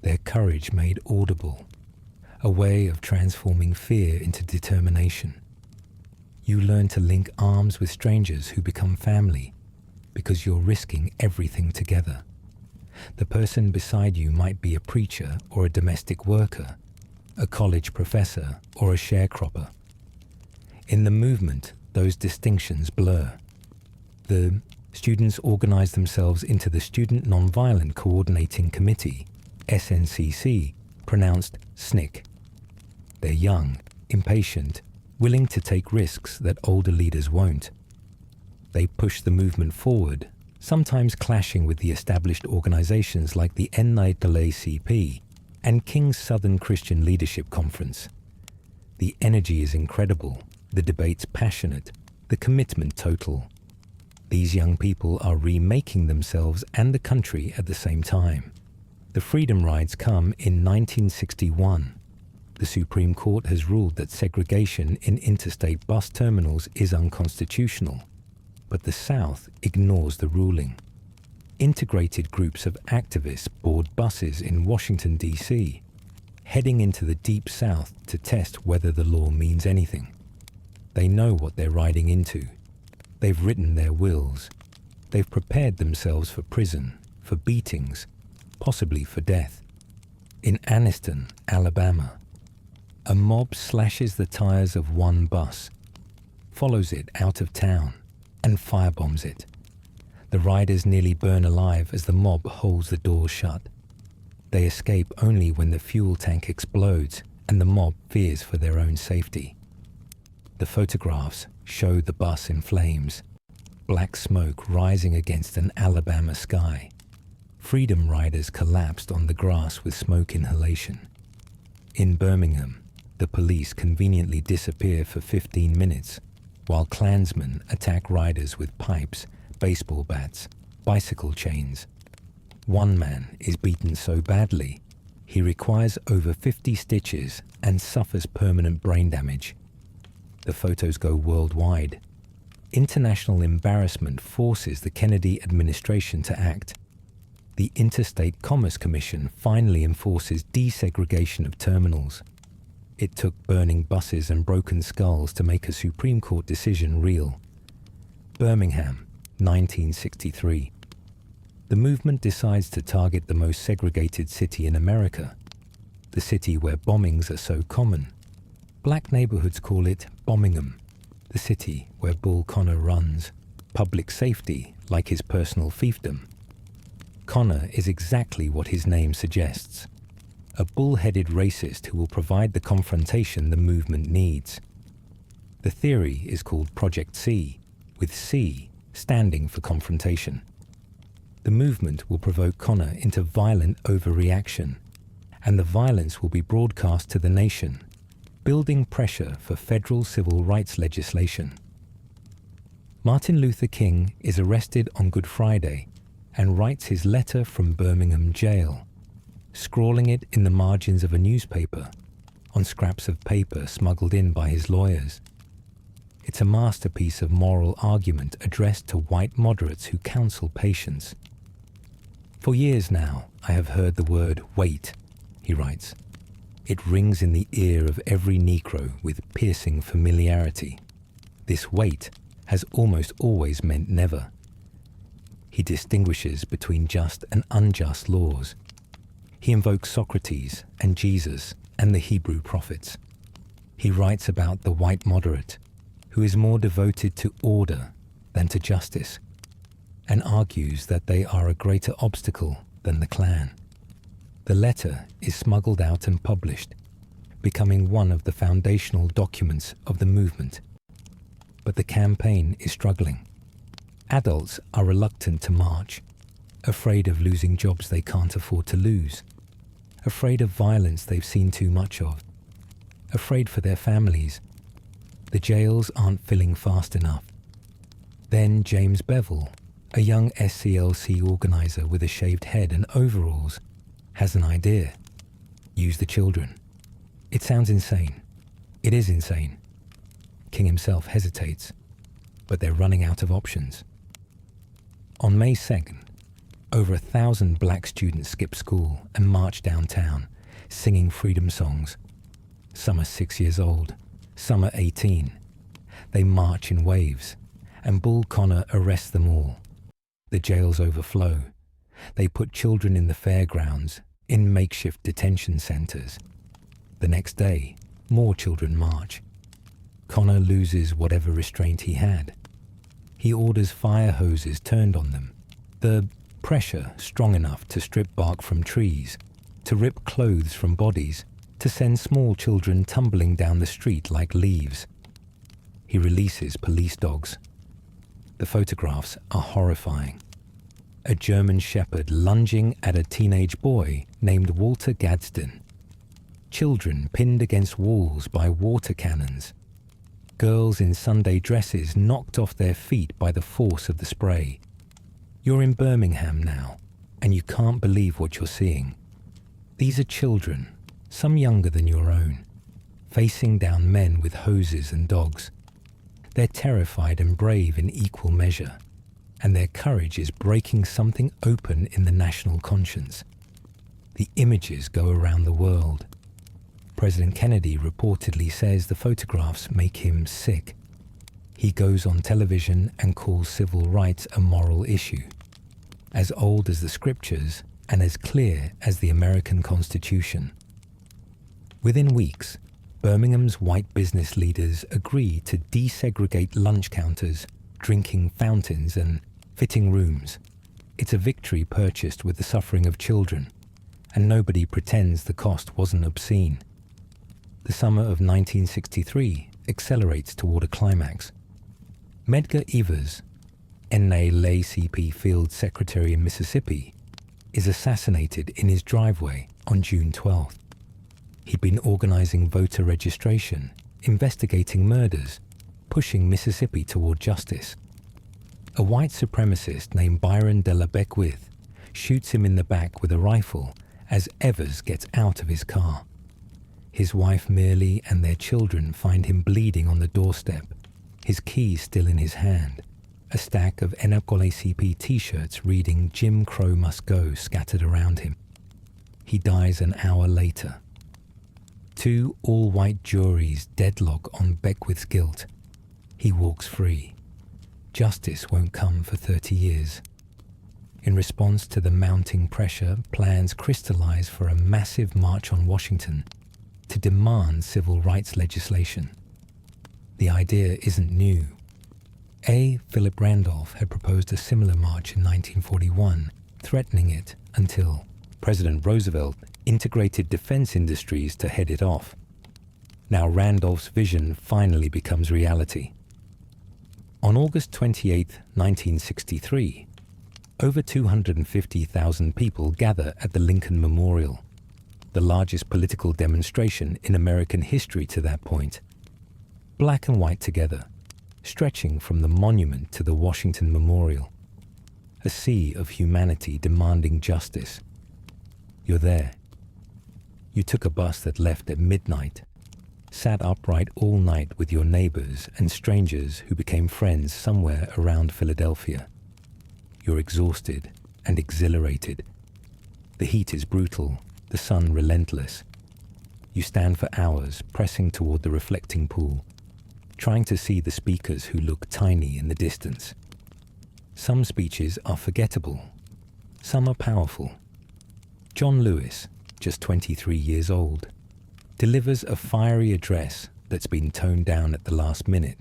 They're courage made audible, a way of transforming fear into determination. You learn to link arms with strangers who become family because you're risking everything together. The person beside you might be a preacher or a domestic worker, a college professor or a sharecropper. In the movement, those distinctions blur. The students organize themselves into the Student Nonviolent Coordinating Committee, SNCC, pronounced SNCC. They're young, impatient, willing to take risks that older leaders won't. They push the movement forward, sometimes clashing with the established organizations like the NAACP and King's Southern Christian Leadership Conference. The energy is incredible, the debates passionate, the commitment total. These young people are remaking themselves and the country at the same time. The Freedom Rides come in 1961. The Supreme Court has ruled that segregation in interstate bus terminals is unconstitutional, but the South ignores the ruling. Integrated groups of activists board buses in Washington, D.C., heading into the Deep South to test whether the law means anything. They know what they're riding into. They've written their wills. They've prepared themselves for prison, for beatings, possibly for death. In Anniston, Alabama, a mob slashes the tires of one bus, follows it out of town, and firebombs it. The riders nearly burn alive as the mob holds the doors shut. They escape only when the fuel tank explodes and the mob fears for their own safety. The photographs show the bus in flames, black smoke rising against an Alabama sky. Freedom riders collapsed on the grass with smoke inhalation. In Birmingham, the police conveniently disappear for 15 minutes, while Klansmen attack riders with pipes, baseball bats, bicycle chains. One man is beaten so badly, he requires over 50 stitches and suffers permanent brain damage. The photos go worldwide. International embarrassment forces the Kennedy administration to act. The Interstate Commerce Commission finally enforces desegregation of terminals. It took burning buses and broken skulls to make a Supreme Court decision real. Birmingham, 1963. The movement decides to target the most segregated city in America, the city where bombings are so common. Black neighborhoods call it Bombingham, the city where Bull Connor runs, public safety like his personal fiefdom. Connor is exactly what his name suggests, a bull-headed racist who will provide the confrontation the movement needs. The theory is called Project C, with C standing for confrontation. The movement will provoke Connor into violent overreaction, and the violence will be broadcast to the nation, building pressure for federal civil rights legislation. Martin Luther King is arrested on Good Friday and writes his letter from Birmingham jail, scrawling it in the margins of a newspaper, on scraps of paper smuggled in by his lawyers. It's a masterpiece of moral argument addressed to white moderates who counsel patience. For years now, I have heard the word wait, he writes. It rings in the ear of every Negro with piercing familiarity. This wait has almost always meant never. He distinguishes between just and unjust laws. He invokes Socrates and Jesus and the Hebrew prophets. He writes about the white moderate, who is more devoted to order than to justice, and argues that they are a greater obstacle than the Klan. The letter is smuggled out and published, becoming one of the foundational documents of the movement. But the campaign is struggling. Adults are reluctant to march, afraid of losing jobs they can't afford to lose, afraid of violence they've seen too much of, afraid for their families. The jails aren't filling fast enough. Then James Bevel, a young SCLC organizer with a shaved head and overalls, has an idea. Use the children. It sounds insane. It is insane. King himself hesitates, but they're running out of options. On May 2nd, over 1,000 black students skip school and march downtown, singing freedom songs. Some are 6 years old, some are 18. They march in waves, and Bull Connor arrests them all. The jails overflow. They put children in the fairgrounds, in makeshift detention centers. The next day, more children march. Connor loses whatever restraint he had. He orders fire hoses turned on them, the pressure strong enough to strip bark from trees, to rip clothes from bodies, to send small children tumbling down the street like leaves. He releases police dogs. The photographs are horrifying. A German shepherd lunging at a teenage boy named Walter Gadsden. Children pinned against walls by water cannons. Girls in Sunday dresses knocked off their feet by the force of the spray. You're in Birmingham now, and you can't believe what you're seeing. These are children, some younger than your own, facing down men with hoses and dogs. They're terrified and brave in equal measure, and their courage is breaking something open in the national conscience. The images go around the world. President Kennedy reportedly says the photographs make him sick. He goes on television and calls civil rights a moral issue, as old as the scriptures and as clear as the American Constitution. Within weeks, Birmingham's white business leaders agree to desegregate lunch counters, drinking fountains, and fitting rooms. It's a victory purchased with the suffering of children, and nobody pretends the cost wasn't obscene. The summer of 1963 accelerates toward a climax. Medgar Evers, NAACP Field Secretary in Mississippi, is assassinated in his driveway on June 12th. He'd been organizing voter registration, investigating murders, pushing Mississippi toward justice. A white supremacist named Byron de la Beckwith shoots him in the back with a rifle as Evers gets out of his car. His wife Merle and their children find him bleeding on the doorstep, his keys still in his hand, a stack of NAACP t-shirts reading "Jim Crow must go" scattered around him. He dies an hour later. 2 all-white juries deadlock on Beckwith's guilt. He walks free. Justice won't come for 30 years. In response to the mounting pressure, plans crystallize for a massive march on Washington to demand civil rights legislation. The idea isn't new. Philip Randolph had proposed a similar march in 1941, threatening it until President Roosevelt integrated defense industries to head it off. Now Randolph's vision finally becomes reality. On August 28, 1963, over 250,000 people gather at the Lincoln Memorial, the largest political demonstration in American history to that point. Black and white together, stretching from the monument to the Washington Memorial. A sea of humanity demanding justice. You're there. You took a bus that left at midnight, sat upright all night with your neighbors and strangers who became friends somewhere around Philadelphia. You're exhausted and exhilarated. The heat is brutal, the sun relentless. You stand for hours, pressing toward the reflecting pool, trying to see the speakers who look tiny in the distance. Some speeches are forgettable. Some are powerful. John Lewis, just 23 years old, delivers a fiery address that's been toned down at the last minute.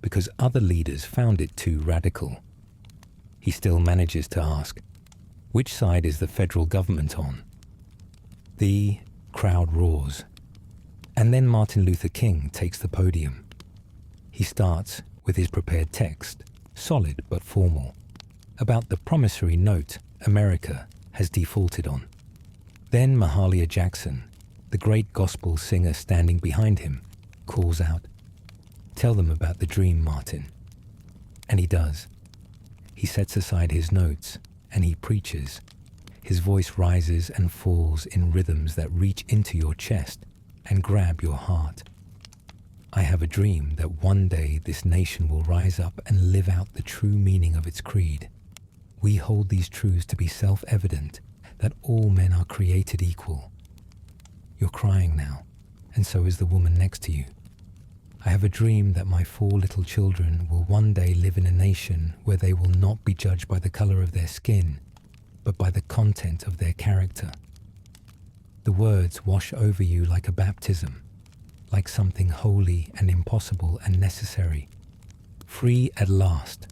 because other leaders found it too radical. He still manages to ask, which side is the federal government on? The crowd roars. And then Martin Luther King takes the podium. He starts with his prepared text, solid but formal, about the promissory note America has defaulted on. Then Mahalia Jackson, the great gospel singer standing behind him, calls out, "Tell them about the dream, Martin." And he does. He sets aside his notes and he preaches. His voice rises and falls in rhythms that reach into your chest and grab your heart. I have a dream that one day this nation will rise up and live out the true meaning of its creed. We hold these truths to be self-evident, that all men are created equal. You're crying now, and so is the woman next to you. I have a dream that my 4 little children will one day live in a nation where they will not be judged by the color of their skin, but by the content of their character. The words wash over you like a baptism, like something holy and impossible and necessary. Free at last.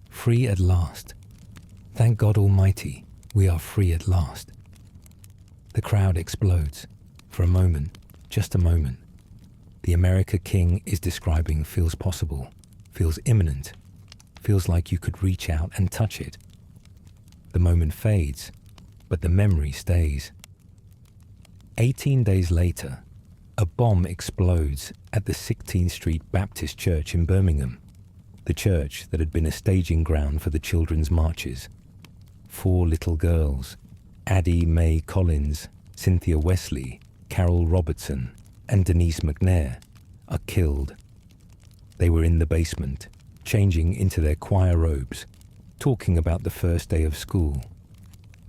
Free at last. Thank God Almighty, we are free at last. The crowd explodes. For a moment, just a moment. The America King is describing feels possible, feels imminent, feels like you could reach out and touch it. The moment fades, but the memory stays. 18 days later, a bomb explodes at the 16th Street Baptist Church in Birmingham, the church that had been a staging ground for the children's marches. 4 little girls, Addie Mae Collins, Cynthia Wesley, Carol Robertson, and Denise McNair, are killed. They were in the basement, changing into their choir robes, talking about the first day of school.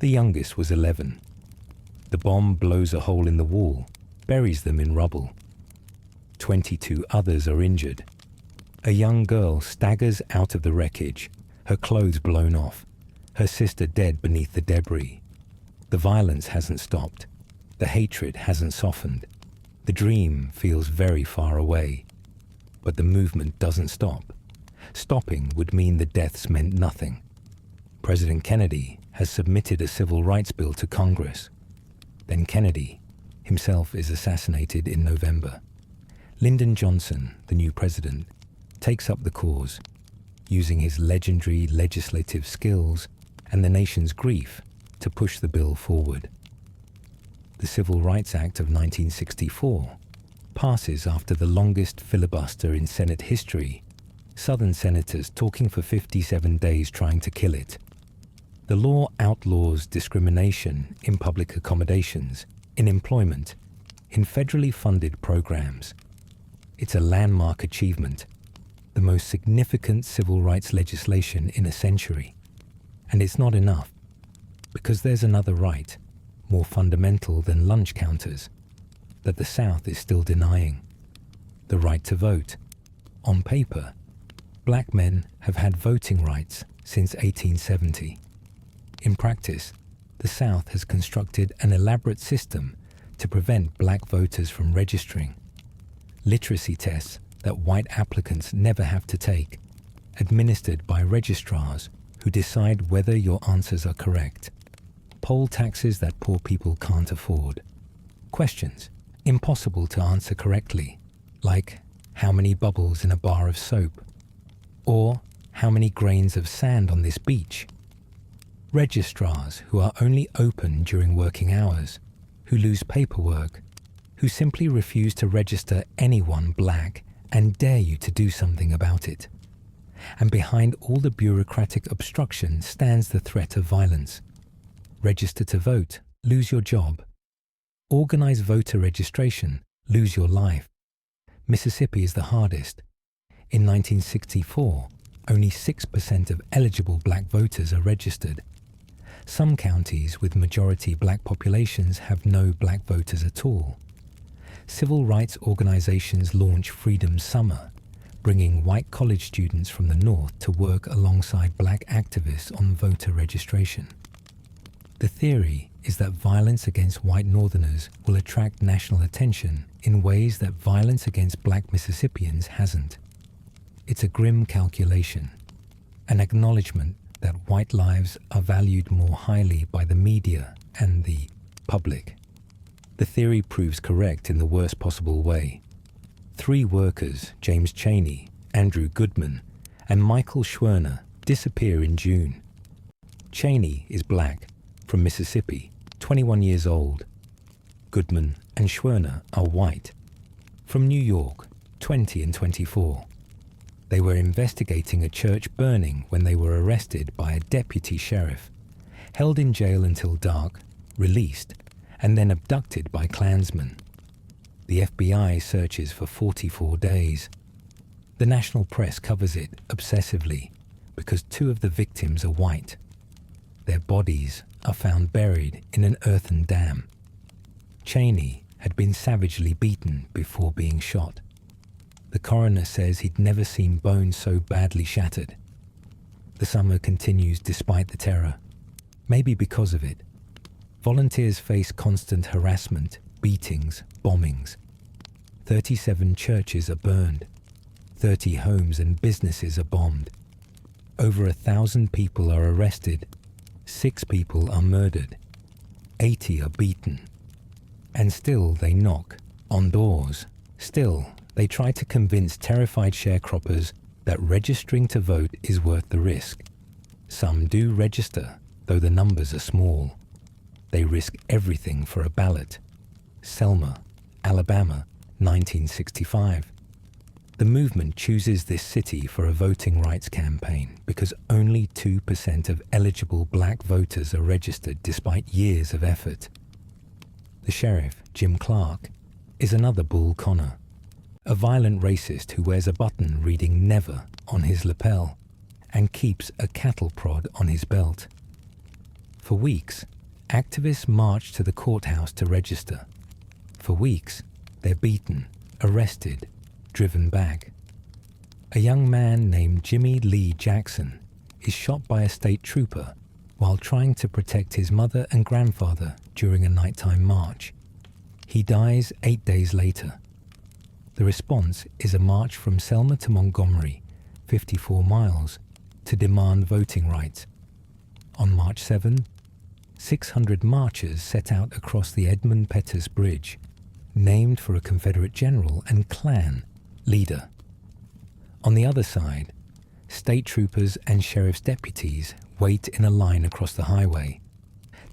The youngest was 11. The bomb blows a hole in the wall, buries them in rubble. 22 others are injured. A young girl staggers out of the wreckage, her clothes blown off, her sister dead beneath the debris. The violence hasn't stopped. The hatred hasn't softened. The dream feels very far away. But the movement doesn't stop. Stopping would mean the deaths meant nothing. President Kennedy has submitted a civil rights bill to Congress. Then Kennedy himself is assassinated in November. Lyndon Johnson, the new president, takes up the cause, using his legendary legislative skills and the nation's grief to push the bill forward. The Civil Rights Act of 1964 passes after the longest filibuster in Senate history, Southern senators talking for 57 days trying to kill it. The law outlaws discrimination in public accommodations, in employment, in federally funded programs. It's a landmark achievement, the most significant civil rights legislation in a century. And it's not enough, because there's another right, more fundamental than lunch counters, that the South is still denying: the right to vote. On paper, black men have had voting rights since 1870. In practice, the South has constructed an elaborate system to prevent black voters from registering. Literacy tests that white applicants never have to take, administered by registrars who decide whether your answers are correct. Poll taxes that poor people can't afford. Questions impossible to answer correctly, like how many bubbles in a bar of soap, or how many grains of sand on this beach. Registrars who are only open during working hours, who lose paperwork, who simply refuse to register anyone black and dare you to do something about it. And behind all the bureaucratic obstruction stands the threat of violence. Register to vote, lose your job. Organize voter registration, lose your life. Mississippi is the hardest. In 1964, only 6% of eligible black voters are registered. Some counties with majority black populations have no black voters at all. Civil rights organizations launch Freedom Summer, bringing white college students from the North to work alongside black activists on voter registration. The theory is that violence against white Northerners will attract national attention in ways that violence against black Mississippians hasn't. It's a grim calculation, an acknowledgement that white lives are valued more highly by the media and the public. The theory proves correct in the worst possible way. 3 workers, James Chaney, Andrew Goodman, and Michael Schwerner, disappear in June. Chaney is black, from Mississippi, 21 years old. Goodman and Schwerner are white, from New York, 20 and 24. They were investigating a church burning when they were arrested by a deputy sheriff, held in jail until dark, released, and then abducted by Klansmen. The FBI searches for 44 days. The national press covers it obsessively because 2 of the victims are white. Their bodies are found buried in an earthen dam. Chaney had been savagely beaten before being shot. The coroner says he'd never seen bones so badly shattered. The summer continues despite the terror, maybe because of it. Volunteers face constant harassment, beatings, bombings. 37 churches are burned. 30 homes and businesses are bombed. Over 1,000 people are arrested. 6 people are murdered. 80 are beaten. And still they knock on doors. Still, they try to convince terrified sharecroppers that registering to vote is worth the risk. Some do register, though the numbers are small. They risk everything for a ballot. Selma, Alabama, 1965. The movement chooses this city for a voting rights campaign because only 2% of eligible black voters are registered despite years of effort. The sheriff, Jim Clark, is another Bull Connor, a violent racist who wears a button reading "Never" on his lapel and keeps a cattle prod on his belt. For weeks, activists march to the courthouse to register. For weeks, they're beaten, arrested, driven back. A young man named Jimmy Lee Jackson is shot by a state trooper while trying to protect his mother and grandfather during a nighttime march. He dies 8 days later. The response is a march from Selma to Montgomery, 54 miles, to demand voting rights. On March 7, 600 marchers set out across the Edmund Pettus Bridge, named for a Confederate general and Klan leader. On the other side, state troopers and sheriff's deputies wait in a line across the highway.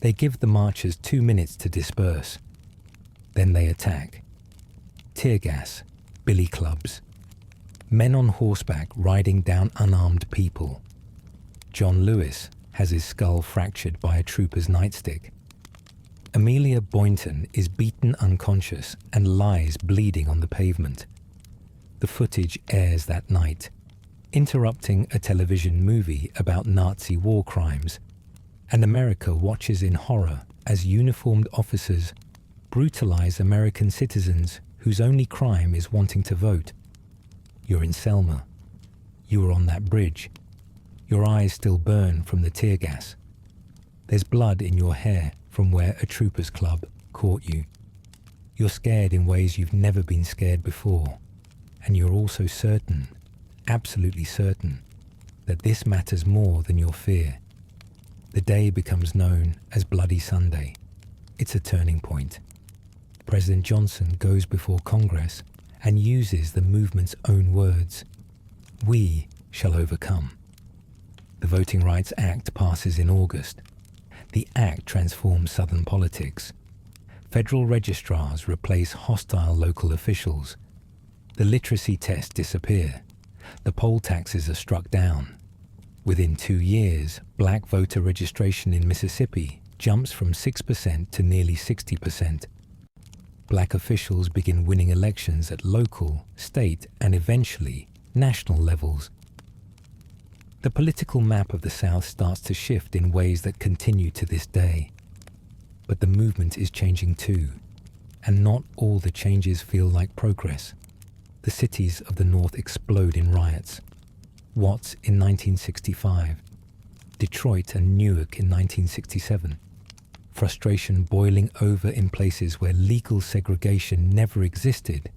They give the marchers 2 minutes to disperse. Then they attack. Tear gas, billy clubs, men on horseback riding down unarmed people. John Lewis has his skull fractured by a trooper's nightstick. Amelia Boynton is beaten unconscious and lies bleeding on the pavement. The footage airs that night, interrupting a television movie about Nazi war crimes, and America watches in horror as uniformed officers brutalize American citizens whose only crime is wanting to vote. You're in Selma. You were on that bridge. Your eyes still burn from the tear gas. There's blood in your hair from where a troopers club caught you. You're scared in ways you've never been scared before, and you're also certain, absolutely certain, that this matters more than your fear. The day becomes known as Bloody Sunday. It's a turning point. President Johnson goes before Congress and uses the movement's own words. We shall overcome. The Voting Rights Act passes in August. The act transforms Southern politics. Federal registrars replace hostile local officials. The literacy tests disappear. The poll taxes are struck down. Within 2 years, black voter registration in Mississippi jumps from 6% to nearly 60%. Black officials begin winning elections at local, state, and eventually national levels. The political map of the South starts to shift in ways that continue to this day. But the movement is changing too, and not all the changes feel like progress. The cities of the North explode in riots. Watts in 1965, Detroit and Newark in 1967. Frustration boiling over in places where legal segregation never existed,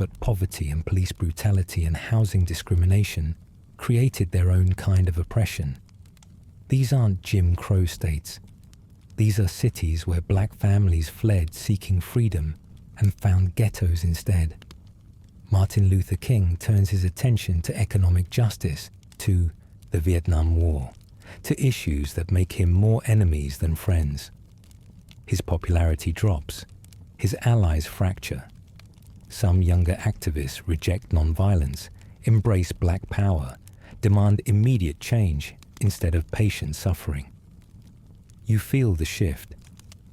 but poverty and police brutality and housing discrimination created their own kind of oppression. These aren't Jim Crow states. These are cities where black families fled seeking freedom and found ghettos instead. Martin Luther King turns his attention to economic justice, to the Vietnam War, to issues that make him more enemies than friends. His popularity drops. His allies fracture. Some younger activists reject nonviolence, embrace black power, demand immediate change instead of patient suffering. You feel the shift.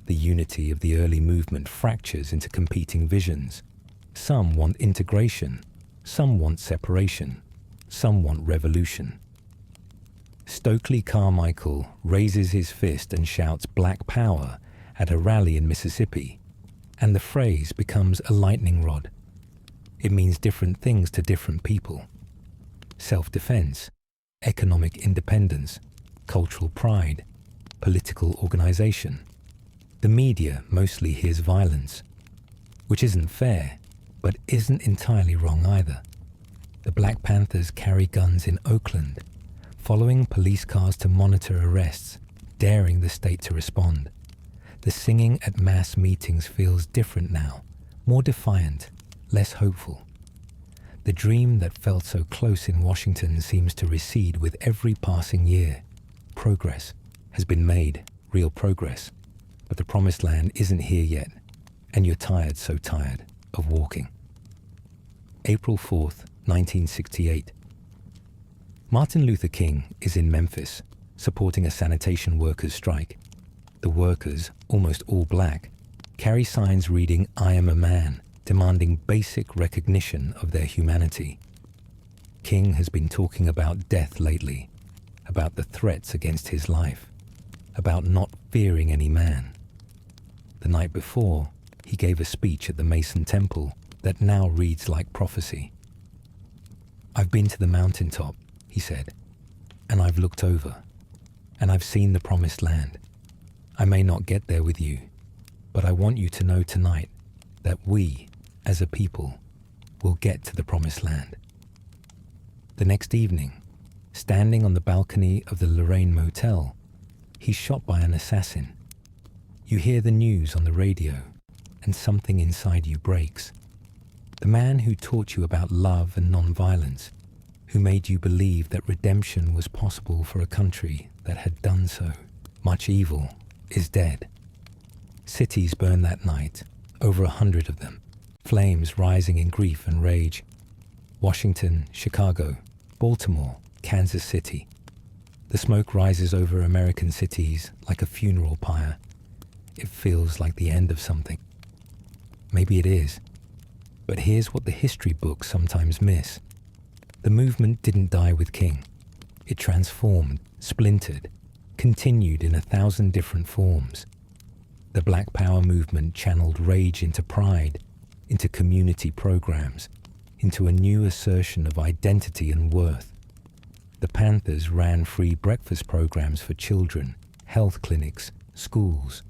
The unity of the early movement fractures into competing visions. Some want integration, some want separation, some want revolution. Stokely Carmichael raises his fist and shouts "Black Power" at a rally in Mississippi, and the phrase becomes a lightning rod. It means different things to different people. Self-defense, economic independence, cultural pride, political organization. The media mostly hears violence, which isn't fair, but isn't entirely wrong either. The Black Panthers carry guns in Oakland, following police cars to monitor arrests, daring the state to respond. The singing at mass meetings feels different now, more defiant, less hopeful. The dream that felt so close in Washington seems to recede with every passing year. Progress has been made, real progress, but the promised land isn't here yet, and you're tired, so tired, of walking. April 4th, 1968. Martin Luther King is in Memphis, supporting a sanitation workers' strike. The workers, almost all black, carry signs reading "I am a man," demanding basic recognition of their humanity. King has been talking about death lately, about the threats against his life, about not fearing any man. The night before, he gave a speech at the Mason Temple that now reads like prophecy. "I've been to the mountaintop," he said, "and I've looked over, and I've seen the promised land. I may not get there with you, but I want you to know tonight that we, as a people, will get to the promised land." The next evening, standing on the balcony of the Lorraine Motel, he's shot by an assassin. You hear the news on the radio, and something inside you breaks. The man who taught you about love and non-violence, who made you believe that redemption was possible for a country that had done so much evil, is dead. Cities burned that night, over 100 of them, flames rising in grief and rage. Washington, Chicago, Baltimore, Kansas City. The smoke rises over American cities like a funeral pyre. It feels like the end of something. Maybe it is. But here's what the history books sometimes miss. The movement didn't die with King. It transformed, splintered, continued in 1,000 different forms. The Black Power movement channeled rage into pride, into community programs, into a new assertion of identity and worth. The Panthers ran free breakfast programs for children, health clinics, schools.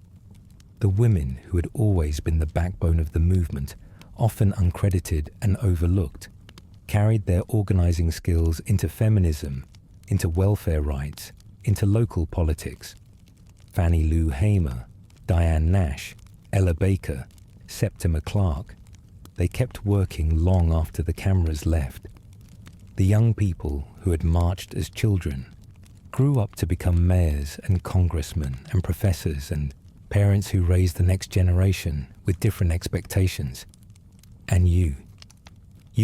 The women who had always been the backbone of the movement, often uncredited and overlooked, carried their organizing skills into feminism, into welfare rights, into local politics. Fannie Lou Hamer, Diane Nash, Ella Baker, Septima Clark. They kept working long after the cameras left. The young people who had marched as children grew up to become mayors and congressmen and professors and parents who raised the next generation with different expectations. And you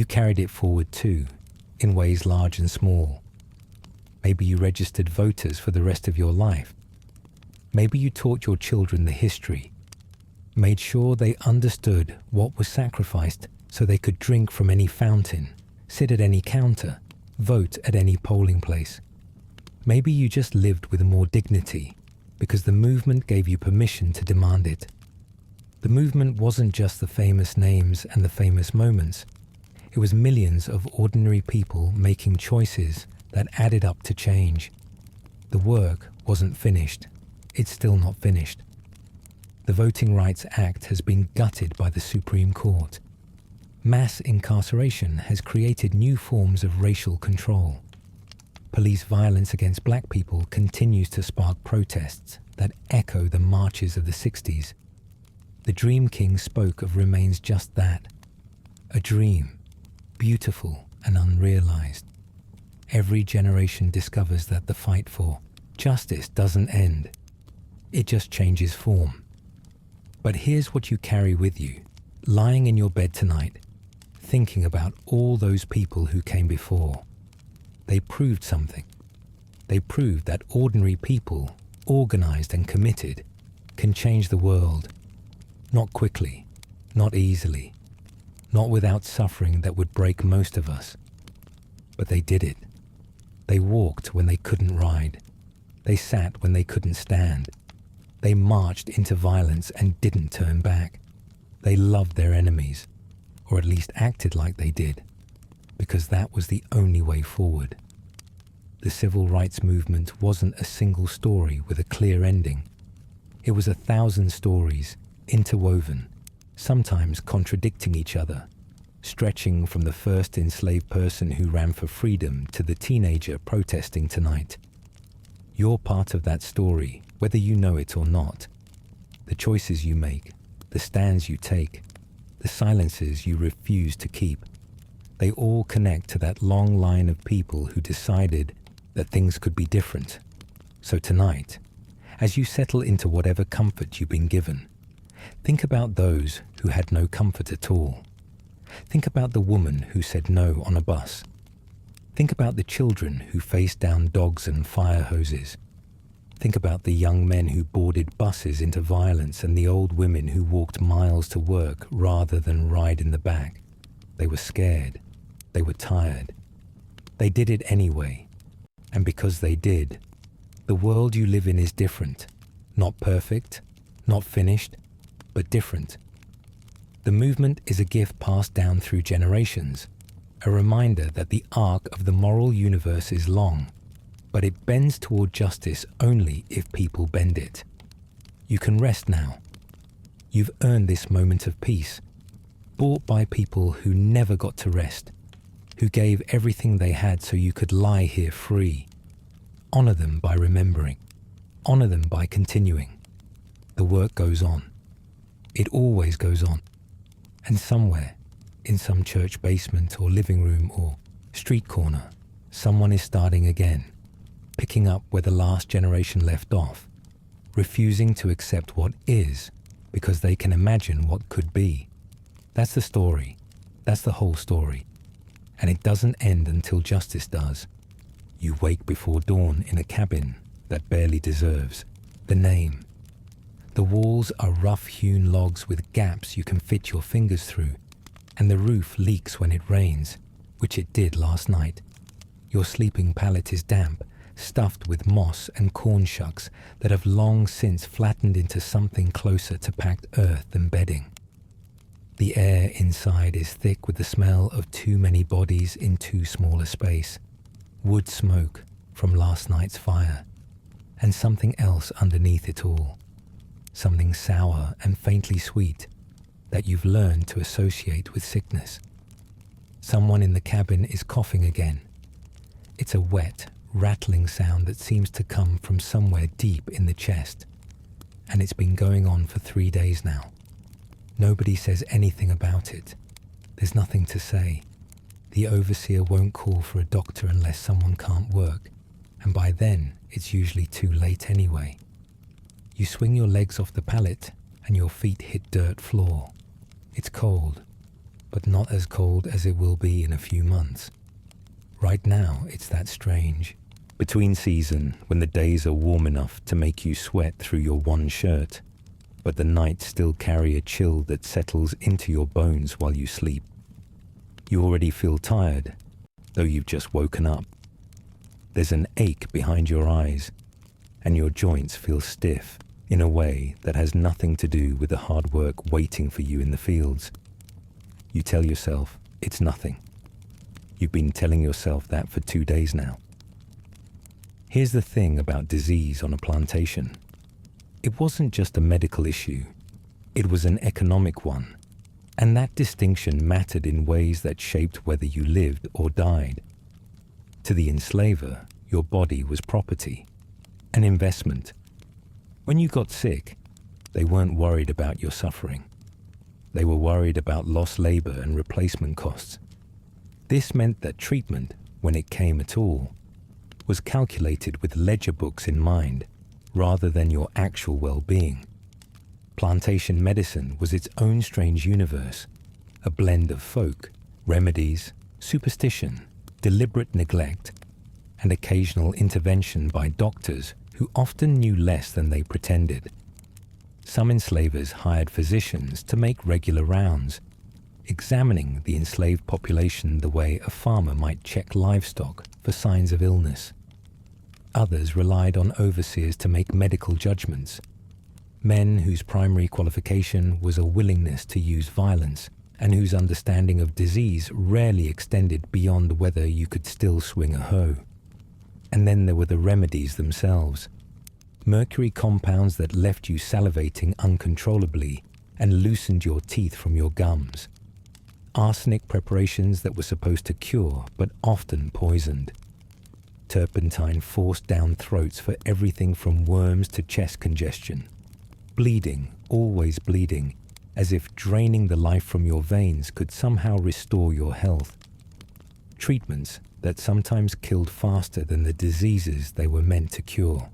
carried it forward too, in ways large and small. Maybe you registered voters for the rest of your life. Maybe you taught your children the history, made sure they understood what was sacrificed so they could drink from any fountain, sit at any counter, vote at any polling place. Maybe you just lived with more dignity because the movement gave you permission to demand it. The movement wasn't just the famous names and the famous moments. It was millions of ordinary people making choices that added up to change. The work wasn't finished. It's still not finished. The Voting Rights Act has been gutted by the Supreme Court. Mass incarceration has created new forms of racial control. Police violence against black people continues to spark protests that echo the marches of the 60s. The Dream King spoke of remains just that, a dream, beautiful and unrealized. Every generation discovers that the fight for justice doesn't end. It just changes form. But here's what you carry with you, lying in your bed tonight, thinking about all those people who came before. They proved something. They proved that ordinary people, organized and committed, can change the world. Not quickly, not easily, not without suffering that would break most of us. But they did it. They walked when they couldn't ride. They sat when they couldn't stand. They marched into violence and didn't turn back. They loved their enemies, or at least acted like they did, because that was the only way forward. The civil rights movement wasn't a single story with a clear ending. It was 1,000 stories, interwoven, sometimes contradicting each other, stretching from the first enslaved person who ran for freedom to the teenager protesting tonight. You're part of that story, whether you know it or not. The choices you make, the stands you take, the silences you refuse to keep, they all connect to that long line of people who decided that things could be different. So tonight, as you settle into whatever comfort you've been given, think about those who had no comfort at all. Think about the woman who said no on a bus. Think about the children who faced down dogs and fire hoses. Think about the young men who boarded buses into violence and the old women who walked miles to work rather than ride in the back. They were scared. They were tired. They did it anyway. And because they did, the world you live in is different. Not perfect, not finished, but different. The movement is a gift passed down through generations, a reminder that the arc of the moral universe is long, but it bends toward justice only if people bend it. You can rest now. You've earned this moment of peace, bought by people who never got to rest, who gave everything they had so you could lie here free. Honor them by remembering. Honor them by continuing. The work goes on. It always goes on. And somewhere, in some church basement or living room or street corner, someone is starting again, picking up where the last generation left off, refusing to accept what is because they can imagine what could be. That's the story. That's the whole story. And it doesn't end until justice does. You wake before dawn in a cabin that barely deserves the name. The walls are rough-hewn logs with gaps you can fit your fingers through, and the roof leaks when it rains, which it did last night. Your sleeping pallet is damp, stuffed with moss and corn shucks that have long since flattened into something closer to packed earth than bedding. The air inside is thick with the smell of too many bodies in too small a space, wood smoke from last night's fire, and something else underneath it all. Something sour and faintly sweet that you've learned to associate with sickness. Someone in the cabin is coughing again. It's a wet, rattling sound that seems to come from somewhere deep in the chest, and it's been going on for 3 days now. Nobody says anything about it. There's nothing to say. The overseer won't call for a doctor unless someone can't work, and by then it's usually too late anyway. You swing your legs off the pallet and your feet hit dirt floor. It's cold, but not as cold as it will be in a few months. Right now, it's that strange. Between season, when the days are warm enough to make you sweat through your one shirt, but the nights still carry a chill that settles into your bones while you sleep. You already feel tired, though you've just woken up. There's an ache behind your eyes, and your joints feel stiff in a way that has nothing to do with the hard work waiting for you in the fields. You tell yourself it's nothing. You've been telling yourself that for 2 days now. Here's the thing about disease on a plantation. It wasn't just a medical issue. It was an economic one. And that distinction mattered in ways that shaped whether you lived or died. To the enslaver, your body was property, an investment. When you got sick, they weren't worried about your suffering. They were worried about lost labor and replacement costs. This meant that treatment, when it came at all, was calculated with ledger books in mind rather than your actual well-being. Plantation medicine was its own strange universe, a blend of folk, remedies, superstition, deliberate neglect, and occasional intervention by doctors who often knew less than they pretended. Some enslavers hired physicians to make regular rounds, examining the enslaved population the way a farmer might check livestock for signs of illness. Others relied on overseers to make medical judgments, men whose primary qualification was a willingness to use violence and whose understanding of disease rarely extended beyond whether you could still swing a hoe. And then there were the remedies themselves, mercury compounds that left you salivating uncontrollably and loosened your teeth from your gums, arsenic preparations that were supposed to cure but often poisoned, turpentine forced down throats for everything from worms to chest congestion, bleeding, always bleeding, as if draining the life from your veins could somehow restore your health. Treatments that sometimes killed faster than the diseases they were meant to cure.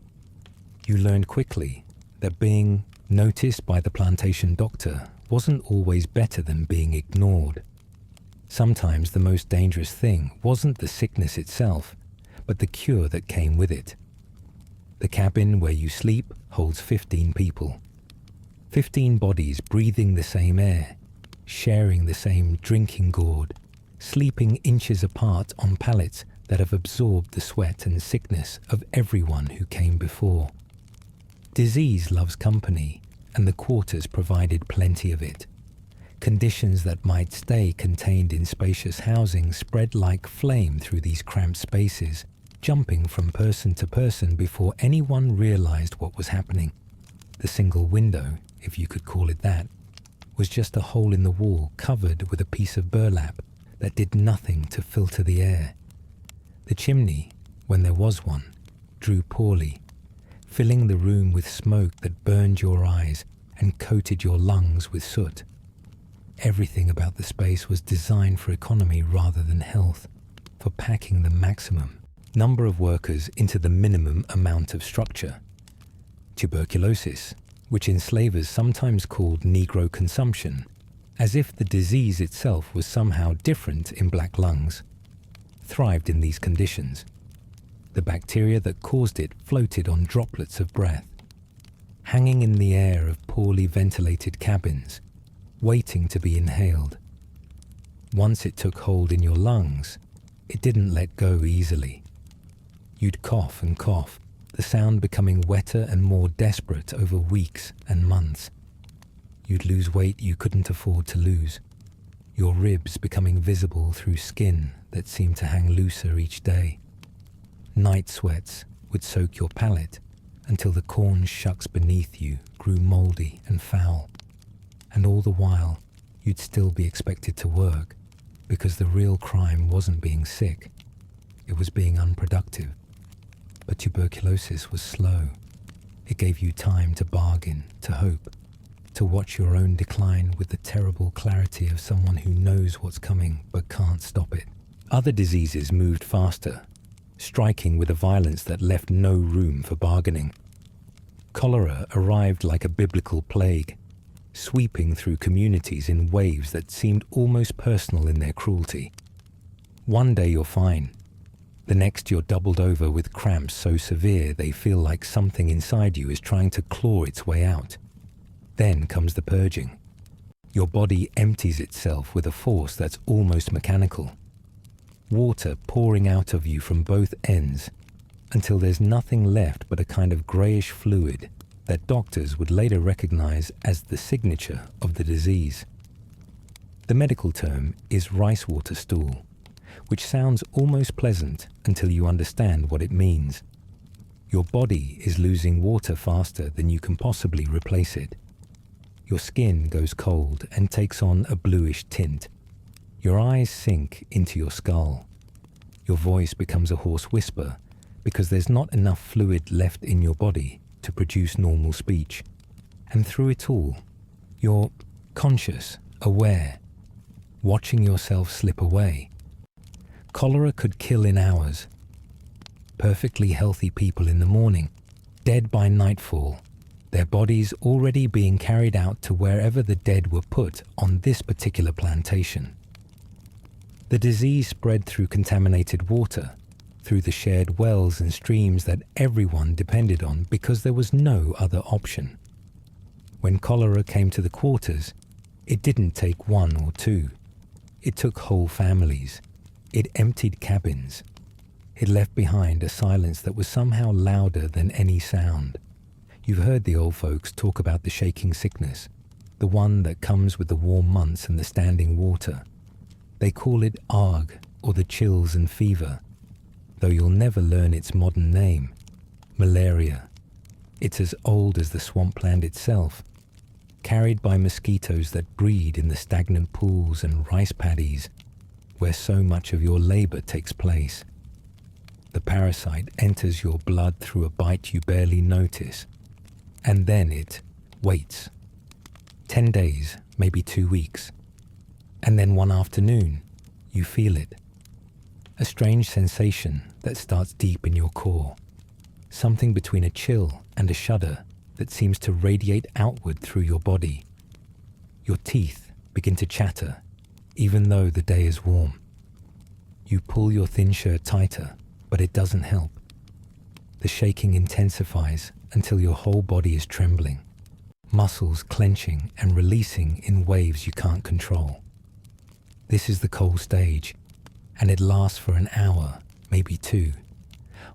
You learned quickly that being noticed by the plantation doctor wasn't always better than being ignored. Sometimes the most dangerous thing wasn't the sickness itself, but the cure that came with it. The cabin where you sleep holds 15 people. 15 bodies breathing the same air, sharing the same drinking gourd, sleeping inches apart on pallets that have absorbed the sweat and sickness of everyone who came before. Disease loves company, and the quarters provided plenty of it. Conditions that might stay contained in spacious housing spread like flame through these cramped spaces, jumping from person to person before anyone realized what was happening. The single window, if you could call it that, was just a hole in the wall covered with a piece of burlap that did nothing to filter the air. The chimney, when there was one, drew poorly, filling the room with smoke that burned your eyes and coated your lungs with soot. Everything about the space was designed for economy rather than health, for packing the maximum number of workers into the minimum amount of structure. Tuberculosis, which enslavers sometimes called Negro consumption, as if the disease itself was somehow different in black lungs, thrived in these conditions. The bacteria that caused it floated on droplets of breath, hanging in the air of poorly ventilated cabins, waiting to be inhaled. Once it took hold in your lungs, it didn't let go easily. You'd cough and cough, the sound becoming wetter and more desperate over weeks and months. You'd lose weight you couldn't afford to lose, your ribs becoming visible through skin that seemed to hang looser each day. Night sweats would soak your palate until the corn shucks beneath you grew moldy and foul. And all the while, you'd still be expected to work, because the real crime wasn't being sick, it was being unproductive. But tuberculosis was slow. It gave you time to bargain, to hope, to watch your own decline with the terrible clarity of someone who knows what's coming but can't stop it. Other diseases moved faster, striking with a violence that left no room for bargaining. Cholera arrived like a biblical plague, sweeping through communities in waves that seemed almost personal in their cruelty. One day you're fine. The next you're doubled over with cramps so severe they feel like something inside you is trying to claw its way out. Then comes the purging. Your body empties itself with a force that's almost mechanical. Water pouring out of you from both ends until there's nothing left but a kind of greyish fluid that doctors would later recognize as the signature of the disease. The medical term is rice water stool, which sounds almost pleasant until you understand what it means. Your body is losing water faster than you can possibly replace it. Your skin goes cold and takes on a bluish tint. Your eyes sink into your skull. Your voice becomes a hoarse whisper because there's not enough fluid left in your body to produce normal speech. And through it all, you're conscious, aware, watching yourself slip away. Cholera could kill in hours. Perfectly healthy people in the morning, dead by nightfall, their bodies already being carried out to wherever the dead were put on this particular plantation. The disease spread through contaminated water, through the shared wells and streams that everyone depended on because there was no other option. When cholera came to the quarters, it didn't take one or two. It took whole families. It emptied cabins. It left behind a silence that was somehow louder than any sound. You've heard the old folks talk about the shaking sickness, the one that comes with the warm months and the standing water. They call it arg, or the chills and fever, though you'll never learn its modern name, malaria. It's as old as the swampland itself, carried by mosquitoes that breed in the stagnant pools and rice paddies where so much of your labor takes place. The parasite enters your blood through a bite you barely notice, and then it waits. 10 days, maybe 2 weeks. And then one afternoon, you feel it. A strange sensation that starts deep in your core. Something between a chill and a shudder that seems to radiate outward through your body. Your teeth begin to chatter, even though the day is warm. You pull your thin shirt tighter, but it doesn't help. The shaking intensifies until your whole body is trembling, muscles clenching and releasing in waves you can't control. This is the cold stage, and it lasts for an hour, maybe 2,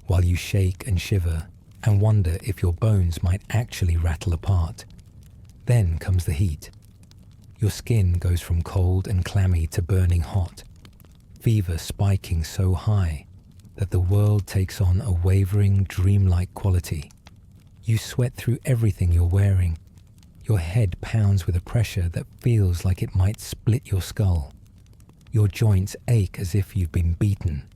while you shake and shiver and wonder if your bones might actually rattle apart. Then comes the heat. Your skin goes from cold and clammy to burning hot, fever spiking so high that the world takes on a wavering, dreamlike quality. You sweat through everything you're wearing. Your head pounds with a pressure that feels like it might split your skull. Your joints ache as if you've been beaten.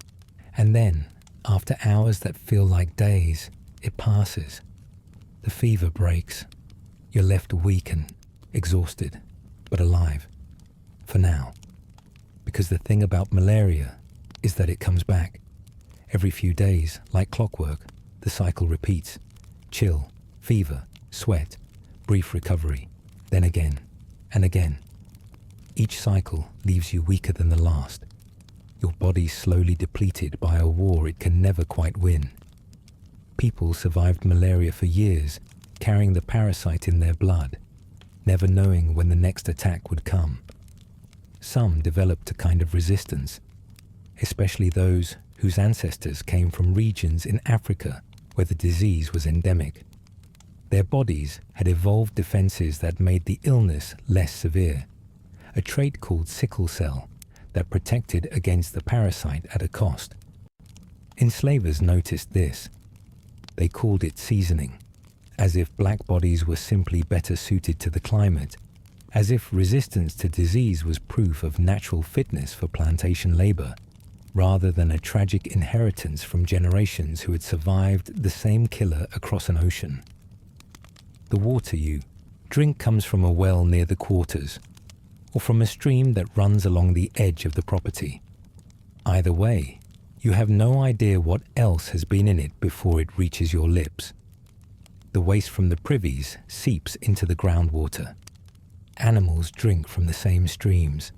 And then, after hours that feel like days, it passes. The fever breaks. You're left weak and exhausted, but alive. For now. Because the thing about malaria is that it comes back. Every few days, like clockwork, the cycle repeats. Chill, fever, sweat, brief recovery, then again, and again. Each cycle leaves you weaker than the last. Your body slowly depleted by a war it can never quite win. People survived malaria for years, carrying the parasite in their blood, never knowing when the next attack would come. Some developed a kind of resistance, especially those whose ancestors came from regions in Africa where the disease was endemic. Their bodies had evolved defenses that made the illness less severe, a trait called sickle cell that protected against the parasite at a cost. Enslavers noticed this. They called it seasoning, as if black bodies were simply better suited to the climate, as if resistance to disease was proof of natural fitness for plantation labor, rather than a tragic inheritance from generations who had survived the same killer across an ocean. The water you drink comes from a well near the quarters, or from a stream that runs along the edge of the property. Either way, you have no idea what else has been in it before it reaches your lips. The waste from the privies seeps into the groundwater. Animals drink from the same streams.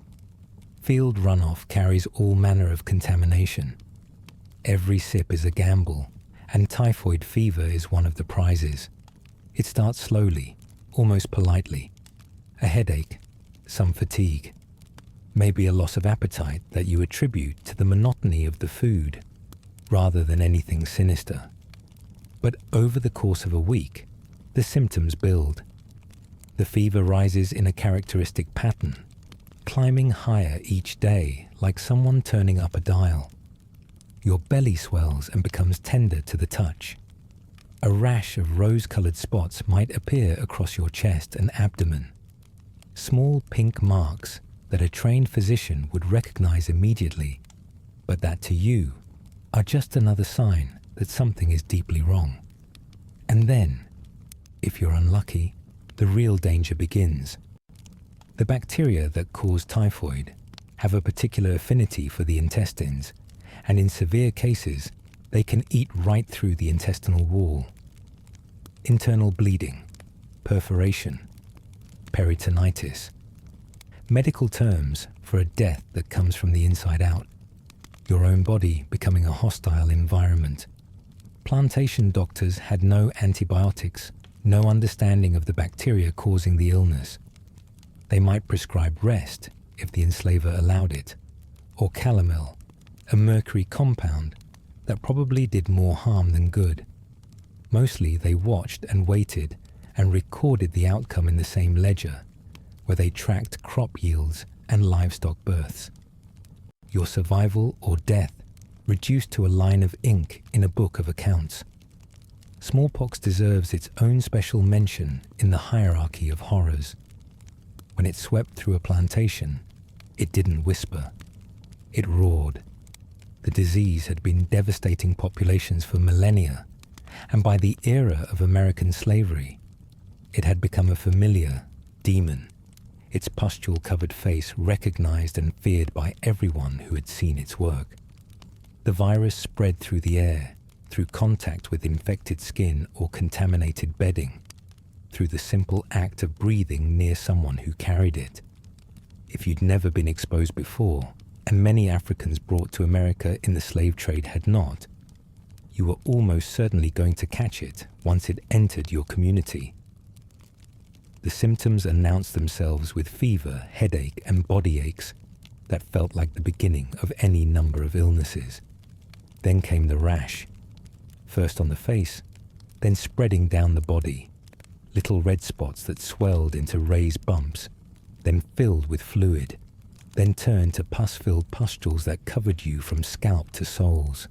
Field runoff carries all manner of contamination. Every sip is a gamble, and typhoid fever is one of the prizes. It starts slowly, almost politely. A headache, some fatigue, maybe a loss of appetite that you attribute to the monotony of the food, rather than anything sinister. But over the course of a week, the symptoms build. The fever rises in a characteristic pattern, climbing higher each day like someone turning up a dial. Your belly swells and becomes tender to the touch. A rash of rose-colored spots might appear across your chest and abdomen. small pink marks that a trained physician would recognize immediately, but that to you are just another sign that something is deeply wrong. And then, if you're unlucky, the real danger begins. The bacteria that cause typhoid have a particular affinity for the intestines, and in severe cases, they can eat right through the intestinal wall. Internal bleeding, perforation, peritonitis. Medical terms for a death that comes from the inside out. Your own body becoming a hostile environment. Plantation doctors had no antibiotics, no understanding of the bacteria causing the illness. They might prescribe rest if the enslaver allowed it, or calomel, a mercury compound that probably did more harm than good. Mostly they watched and waited and recorded the outcome in the same ledger, where they tracked crop yields and livestock births. Your survival or death reduced to a line of ink in a book of accounts. Smallpox deserves its own special mention in the hierarchy of horrors. When it swept through a plantation, it didn't whisper. It roared. The disease had been devastating populations for millennia, and by the era of American slavery, it had become a familiar demon, its pustule-covered face recognized and feared by everyone who had seen its work. The virus spread through the air, through contact with infected skin or contaminated bedding, through the simple act of breathing near someone who carried it. If you'd never been exposed before, and many Africans brought to America in the slave trade had not, you were almost certainly going to catch it once it entered your community. The symptoms announced themselves with fever, headache, and body aches that felt like the beginning of any number of illnesses. Then came the rash, first on the face, then spreading down the body, little red spots that swelled into raised bumps, then filled with fluid, then turned to pus-filled pustules that covered you from scalp to soles.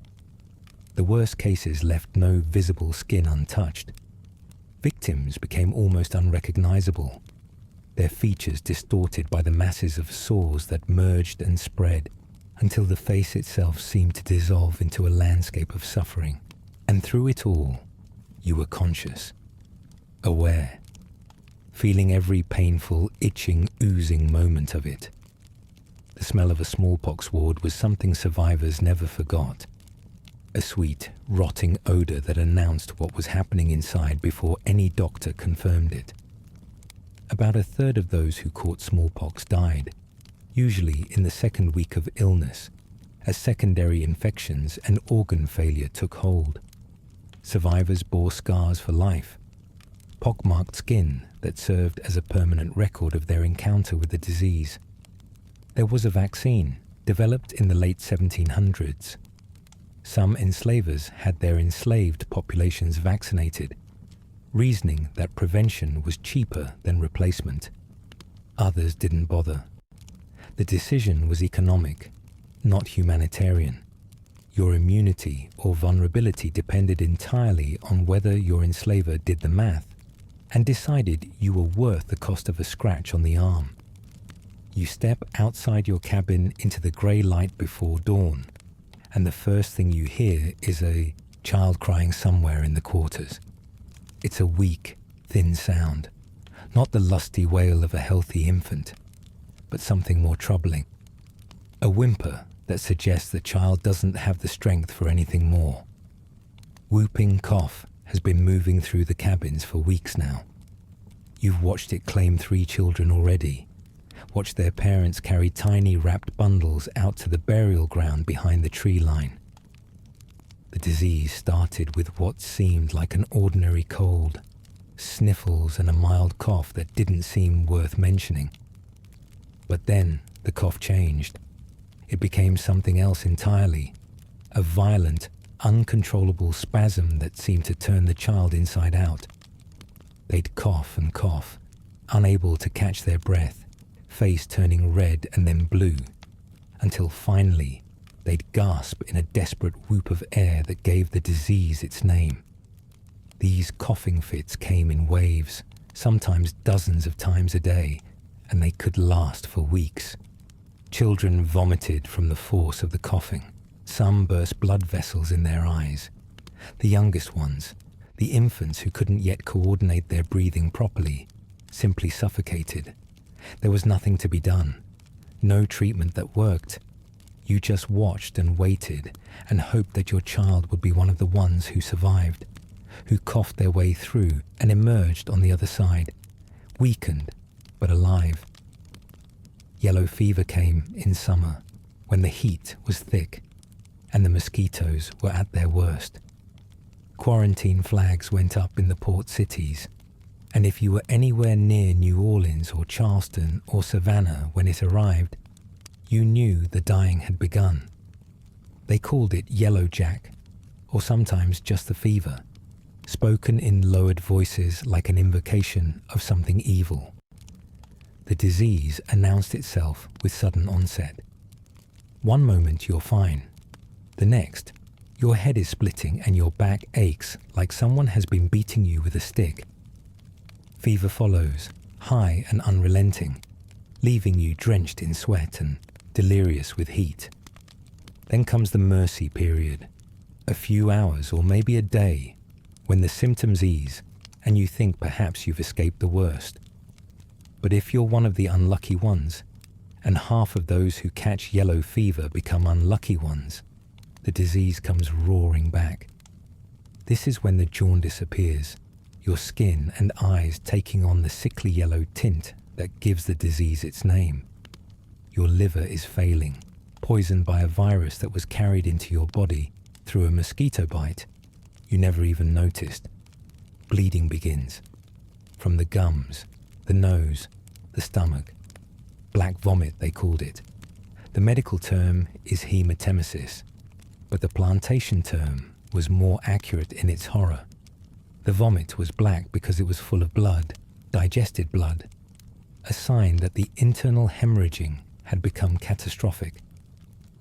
The worst cases left no visible skin untouched. Victims became almost unrecognizable, their features distorted by the masses of sores that merged and spread until the face itself seemed to dissolve into a landscape of suffering. And through it all, you were conscious, aware, feeling every painful, itching, oozing moment of it. The smell of a smallpox ward was something survivors never forgot. A sweet, rotting odor that announced what was happening inside before any doctor confirmed it. About a third of those who caught smallpox died, usually in the second week of illness, as secondary infections and organ failure took hold. Survivors bore scars for life, pockmarked skin that served as a permanent record of their encounter with the disease. There was a vaccine, developed in the late 1700s. Some enslavers had their enslaved populations vaccinated, reasoning that prevention was cheaper than replacement. Others didn't bother. The decision was economic, not humanitarian. Your immunity or vulnerability depended entirely on whether your enslaver did the math and decided you were worth the cost of a scratch on the arm. You step outside your cabin into the grey light before dawn, and the first thing you hear is a child crying somewhere in the quarters. It's a weak, thin sound, not the lusty wail of a healthy infant, but something more troubling. A whimper that suggests the child doesn't have the strength for anything more. Whooping cough has been moving through the cabins for weeks now. You've watched it claim 3 children already, watched their parents carry tiny wrapped bundles out to the burial ground behind the tree line. The disease started with what seemed like an ordinary cold, sniffles and a mild cough that didn't seem worth mentioning. But then the cough changed. It became something else entirely, a violent, uncontrollable spasm that seemed to turn the child inside out. They'd cough and cough, unable to catch their breath, face turning red and then blue, until finally they'd gasp in a desperate whoop of air that gave the disease its name. These coughing fits came in waves, sometimes dozens of times a day, and they could last for weeks. Children vomited from the force of the coughing. Some burst blood vessels in their eyes. The youngest ones, the infants who couldn't yet coordinate their breathing properly, simply suffocated. There was nothing to be done. No treatment that worked. You just watched and waited and hoped that your child would be one of the ones who survived, who coughed their way through and emerged on the other side, weakened but alive. Yellow fever came in summer when the heat was thick and the mosquitoes were at their worst. Quarantine flags went up in the port cities, and if you were anywhere near New Orleans or Charleston or Savannah when it arrived, you knew the dying had begun. They called it Yellow Jack, or sometimes just the fever, spoken in lowered voices like an invocation of something evil. The disease announced itself with sudden onset. One moment you're fine. The next, your head is splitting and your back aches like someone has been beating you with a stick. Fever follows, high and unrelenting, leaving you drenched in sweat and delirious with heat. Then comes the mercy period, a few hours or maybe a day, when the symptoms ease and you think perhaps you've escaped the worst. But if you're one of the unlucky ones, and half of those who catch yellow fever become unlucky ones, the disease comes roaring back. This is when the jaundice appears, your skin and eyes taking on the sickly yellow tint that gives the disease its name. Your liver is failing, poisoned by a virus that was carried into your body through a mosquito bite you never even noticed. Bleeding begins, from the gums, the nose, the stomach. Black vomit, they called it. The medical term is hematemesis, but the plantation term was more accurate in its horror. The vomit was black because it was full of blood, digested blood, a sign that the internal hemorrhaging had become catastrophic.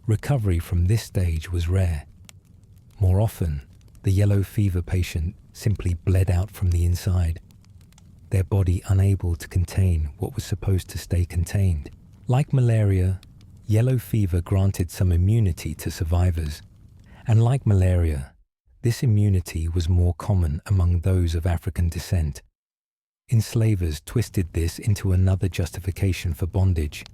Recovery from this stage was rare. More often, the yellow fever patient simply bled out from the inside, their body unable to contain what was supposed to stay contained. Like malaria, yellow fever granted some immunity to survivors, and like malaria, this immunity was more common among those of African descent. Enslavers twisted this into another justification for bondage,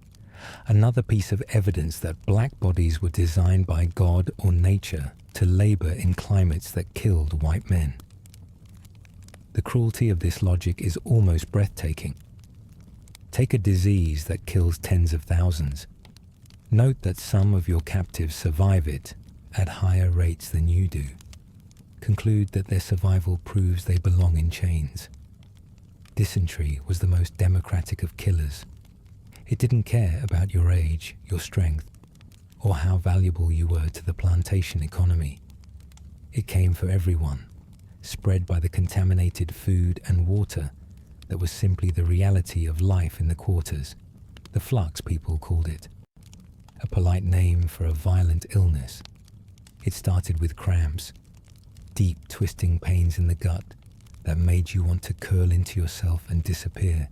another piece of evidence that black bodies were designed by God or nature to labor in climates that killed white men. The cruelty of this logic is almost breathtaking. Take a disease that kills tens of thousands. Note that some of your captives survive it at higher rates than you do. Conclude that their survival proves they belong in chains. Dysentery was the most democratic of killers. It didn't care about your age, your strength, or how valuable you were to the plantation economy. It came for everyone, spread by the contaminated food and water that was simply the reality of life in the quarters. The flux, people called it, a polite name for a violent illness. It started with cramps, deep twisting pains in the gut that made you want to curl into yourself and disappear.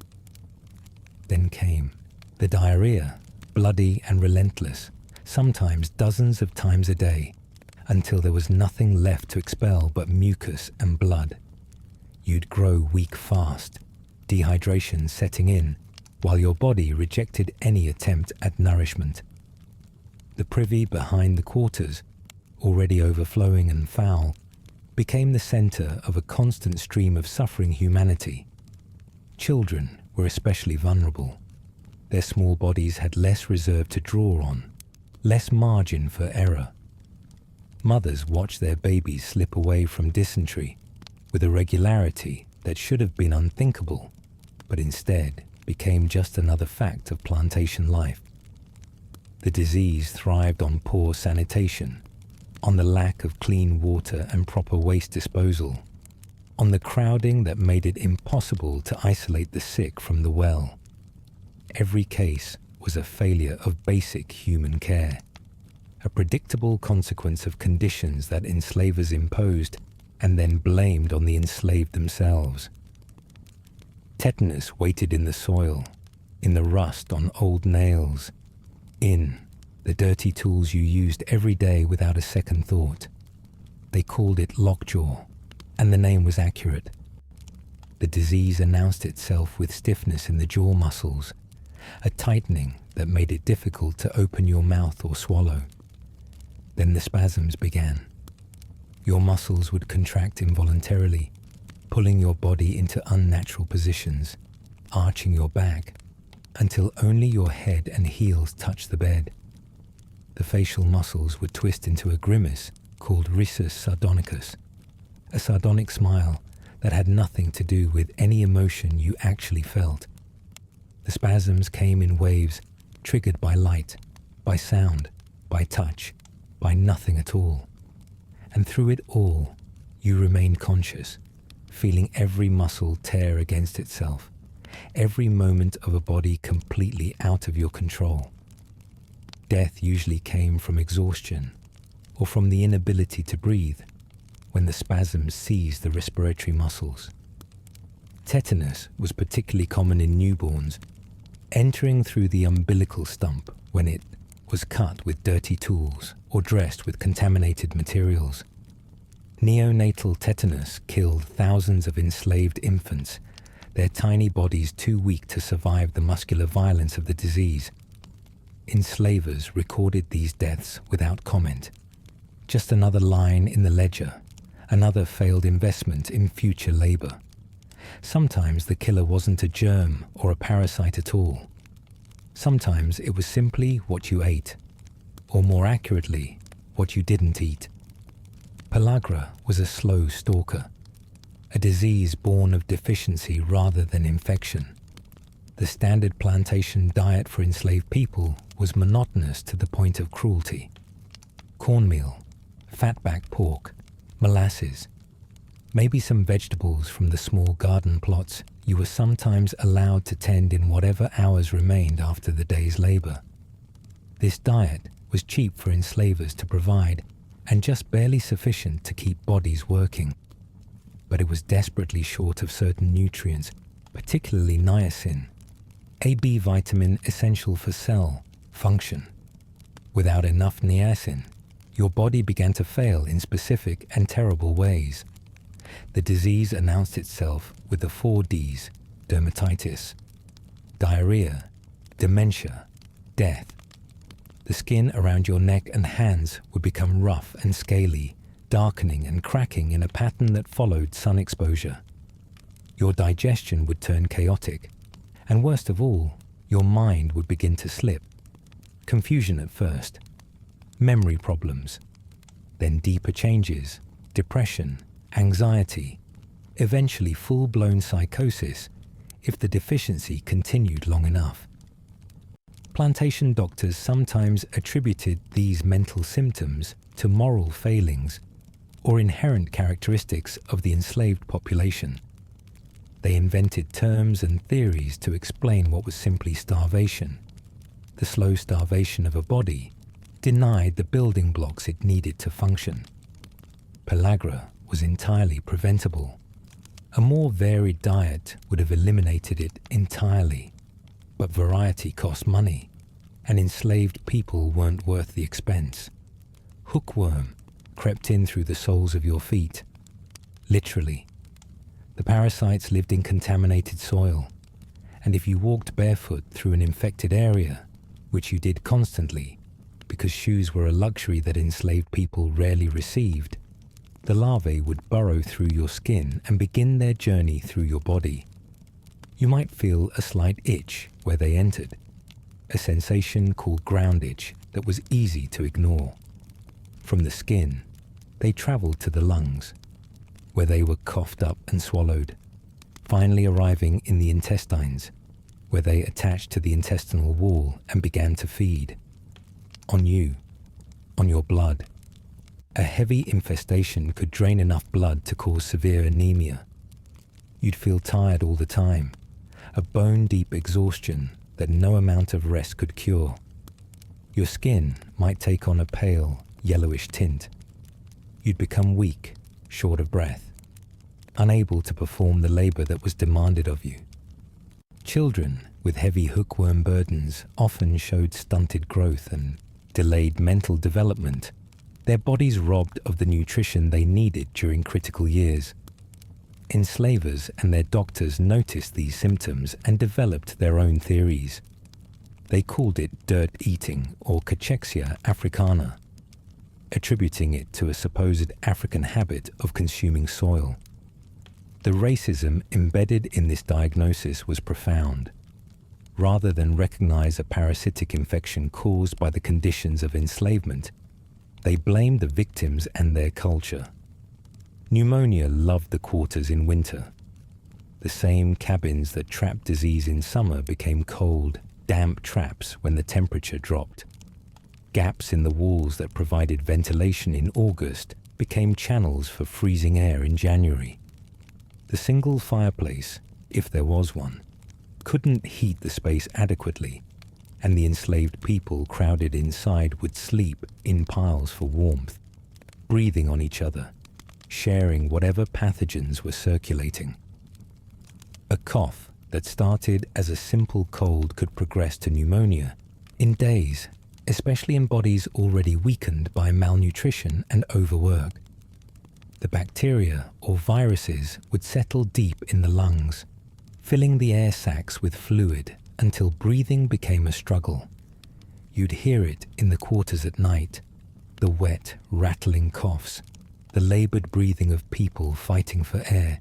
Then came the diarrhea, bloody and relentless, sometimes dozens of times a day, until there was nothing left to expel but mucus and blood. You'd grow weak fast, dehydration setting in, while your body rejected any attempt at nourishment. The privy behind the quarters, already overflowing and foul, became the center of a constant stream of suffering humanity. Children were especially vulnerable. Their small bodies had less reserve to draw on, less margin for error. Mothers watched their babies slip away from dysentery with a regularity that should have been unthinkable, but instead became just another fact of plantation life. The disease thrived on poor sanitation, on the lack of clean water and proper waste disposal, on the crowding that made it impossible to isolate the sick from the well. Every case was a failure of basic human care, a predictable consequence of conditions that enslavers imposed and then blamed on the enslaved themselves. Tetanus waited in the soil, in the rust on old nails, in the dirty tools you used every day without a second thought. They called it lockjaw, and the name was accurate. The disease announced itself with stiffness in the jaw muscles, a tightening that made it difficult to open your mouth or swallow. Then the spasms began. Your muscles would contract involuntarily, pulling your body into unnatural positions, arching your back, until only your head and heels touched the bed. The facial muscles would twist into a grimace called risus sardonicus, a sardonic smile that had nothing to do with any emotion you actually felt. The spasms came in waves, triggered by light, by sound, by touch, by nothing at all. And through it all, you remained conscious, feeling every muscle tear against itself, every moment of a body completely out of your control. Death usually came from exhaustion or from the inability to breathe when the spasms seized the respiratory muscles. Tetanus was particularly common in newborns, entering through the umbilical stump when it was cut with dirty tools or dressed with contaminated materials. Neonatal tetanus killed thousands of enslaved infants, their tiny bodies too weak to survive the muscular violence of the disease. Enslavers recorded these deaths without comment. Just another line in the ledger, another failed investment in future labor. Sometimes the killer wasn't a germ or a parasite at all. Sometimes it was simply what you ate, or more accurately, what you didn't eat. Pellagra was a slow stalker, a disease born of deficiency rather than infection. The standard plantation diet for enslaved people was monotonous to the point of cruelty. Cornmeal, fatback pork, molasses, maybe some vegetables from the small garden plots you were sometimes allowed to tend in whatever hours remained after the day's labor. This diet was cheap for enslavers to provide and just barely sufficient to keep bodies working. But it was desperately short of certain nutrients, particularly niacin, a B vitamin essential for cell function. Without enough niacin, your body began to fail in specific and terrible ways. The disease announced itself with the 4 Ds: dermatitis, diarrhea, dementia, death. The skin around your neck and hands would become rough and scaly, darkening and cracking in a pattern that followed sun exposure. Your digestion would turn chaotic, and worst of all, your mind would begin to slip. Confusion at first, memory problems, then deeper changes, depression, anxiety, eventually full-blown psychosis if the deficiency continued long enough. Plantation doctors sometimes attributed these mental symptoms to moral failings or inherent characteristics of the enslaved population. They invented terms and theories to explain what was simply starvation. The slow starvation of a body denied the building blocks it needed to function. Pellagra was entirely preventable. A more varied diet would have eliminated it entirely. But variety cost money, and enslaved people weren't worth the expense. Hookworm crept in through the soles of your feet. Literally. The parasites lived in contaminated soil, and if you walked barefoot through an infected area, which you did constantly, because shoes were a luxury that enslaved people rarely received, the larvae would burrow through your skin and begin their journey through your body. You might feel a slight itch where they entered, a sensation called ground itch that was easy to ignore. From the skin, they traveled to the lungs, where they were coughed up and swallowed, finally arriving in the intestines, where they attached to the intestinal wall and began to feed. On you, on your blood. A heavy infestation could drain enough blood to cause severe anemia. You'd feel tired all the time, a bone-deep exhaustion that no amount of rest could cure. Your skin might take on a pale, yellowish tint. You'd become weak, short of breath, unable to perform the labor that was demanded of you. Children with heavy hookworm burdens often showed stunted growth and delayed mental development, their bodies robbed of the nutrition they needed during critical years. Enslavers and their doctors noticed these symptoms and developed their own theories. They called it dirt eating or cachexia africana, attributing it to a supposed African habit of consuming soil. The racism embedded in this diagnosis was profound. Rather than recognize a parasitic infection caused by the conditions of enslavement, they blamed the victims and their culture. Pneumonia loved the quarters in winter. The same cabins that trapped disease in summer became cold, damp traps when the temperature dropped. Gaps in the walls that provided ventilation in August became channels for freezing air in January. The single fireplace, if there was one, couldn't heat the space adequately, and the enslaved people crowded inside would sleep in piles for warmth, breathing on each other, sharing whatever pathogens were circulating. A cough that started as a simple cold could progress to pneumonia in days, especially in bodies already weakened by malnutrition and overwork. The bacteria or viruses would settle deep in the lungs, filling the air sacs with fluid until breathing became a struggle. You'd hear it in the quarters at night, the wet, rattling coughs, the labored breathing of people fighting for air.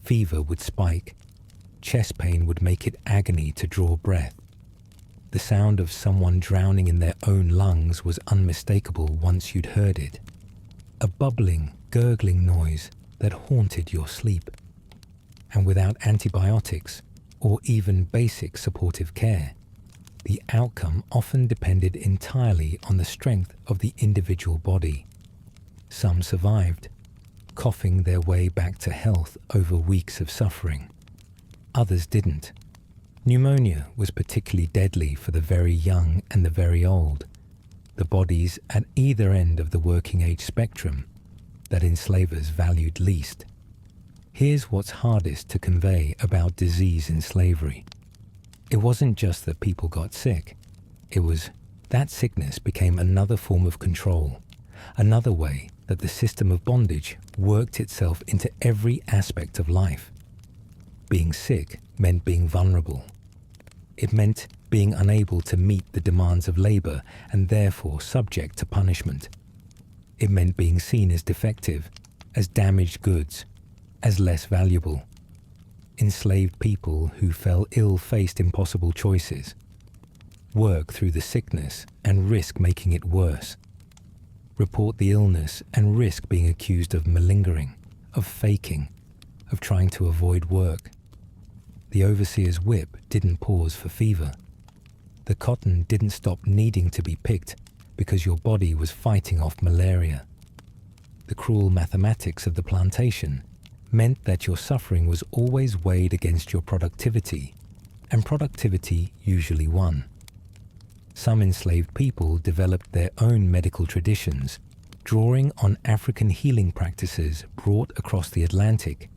Fever would spike. Chest pain would make it agony to draw breath. The sound of someone drowning in their own lungs was unmistakable once you'd heard it. A bubbling, gurgling noise that haunted your sleep. And without antibiotics or even basic supportive care, the outcome often depended entirely on the strength of the individual body. Some survived, coughing their way back to health over weeks of suffering. Others didn't. Pneumonia was particularly deadly for the very young and the very old, the bodies at either end of the working age spectrum that enslavers valued least. Here's what's hardest to convey about disease in slavery. It wasn't just that people got sick. It was that sickness became another form of control, another way that the system of bondage worked itself into every aspect of life. Being sick meant being vulnerable. It meant being unable to meet the demands of labor and therefore subject to punishment. It meant being seen as defective, as damaged goods, as less valuable. Enslaved people who fell ill faced impossible choices. Work through the sickness and risk making it worse. Report the illness and risk being accused of malingering, of faking, of trying to avoid work. The overseer's whip didn't pause for fever. The cotton didn't stop needing to be picked because your body was fighting off malaria. The cruel mathematics of the plantation meant that your suffering was always weighed against your productivity, and productivity usually won. Some enslaved people developed their own medical traditions, drawing on African healing practices brought across the Atlantic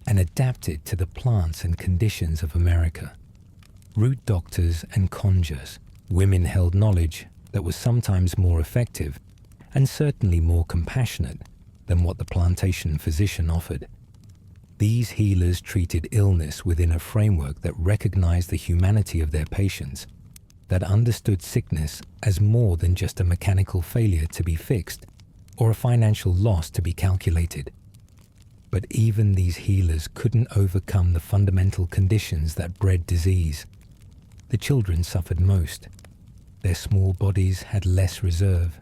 and adapted to the plants and conditions of America. Root doctors and conjures, women held knowledge that was sometimes more effective and certainly more compassionate than what the plantation physician offered. These healers treated illness within a framework that recognized the humanity of their patients, that understood sickness as more than just a mechanical failure to be fixed or a financial loss to be calculated. But even these healers couldn't overcome the fundamental conditions that bred disease. The children suffered most. Their small bodies had less reserve,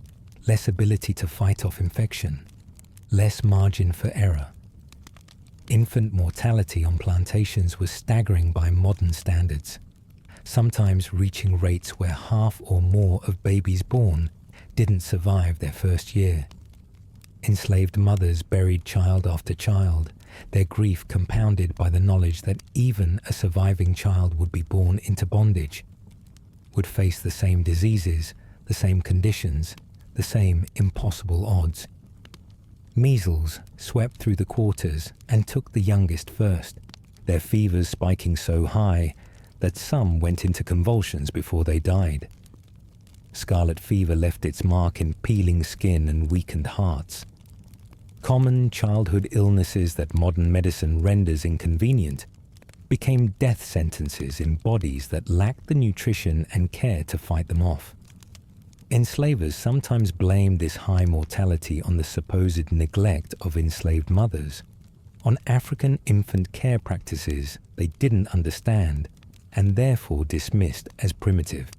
less ability to fight off infection, less margin for error. Infant mortality on plantations was staggering by modern standards, sometimes reaching rates where half or more of babies born didn't survive their first year. Enslaved mothers buried child after child, their grief compounded by the knowledge that even a surviving child would be born into bondage, would face the same diseases, the same conditions, the same impossible odds. Measles swept through the quarters and took the youngest first, their fevers spiking so high that some went into convulsions before they died. Scarlet fever left its mark in peeling skin and weakened hearts. Common childhood illnesses that modern medicine renders inconvenient became death sentences in bodies that lacked the nutrition and care to fight them off. Enslavers sometimes blamed this high mortality on the supposed neglect of enslaved mothers, on African infant care practices they didn't understand and therefore dismissed as primitive.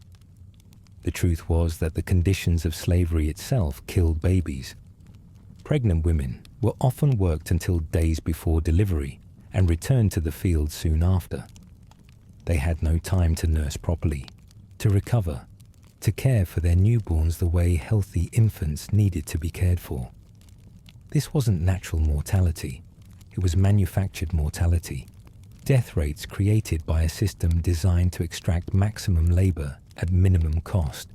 The truth was that the conditions of slavery itself killed babies. Pregnant women were often worked until days before delivery and returned to the field soon after. They had no time to nurse properly, to recover, to care for their newborns the way healthy infants needed to be cared for. This wasn't natural mortality. It was manufactured mortality. Death rates created by a system designed to extract maximum labor at minimum cost.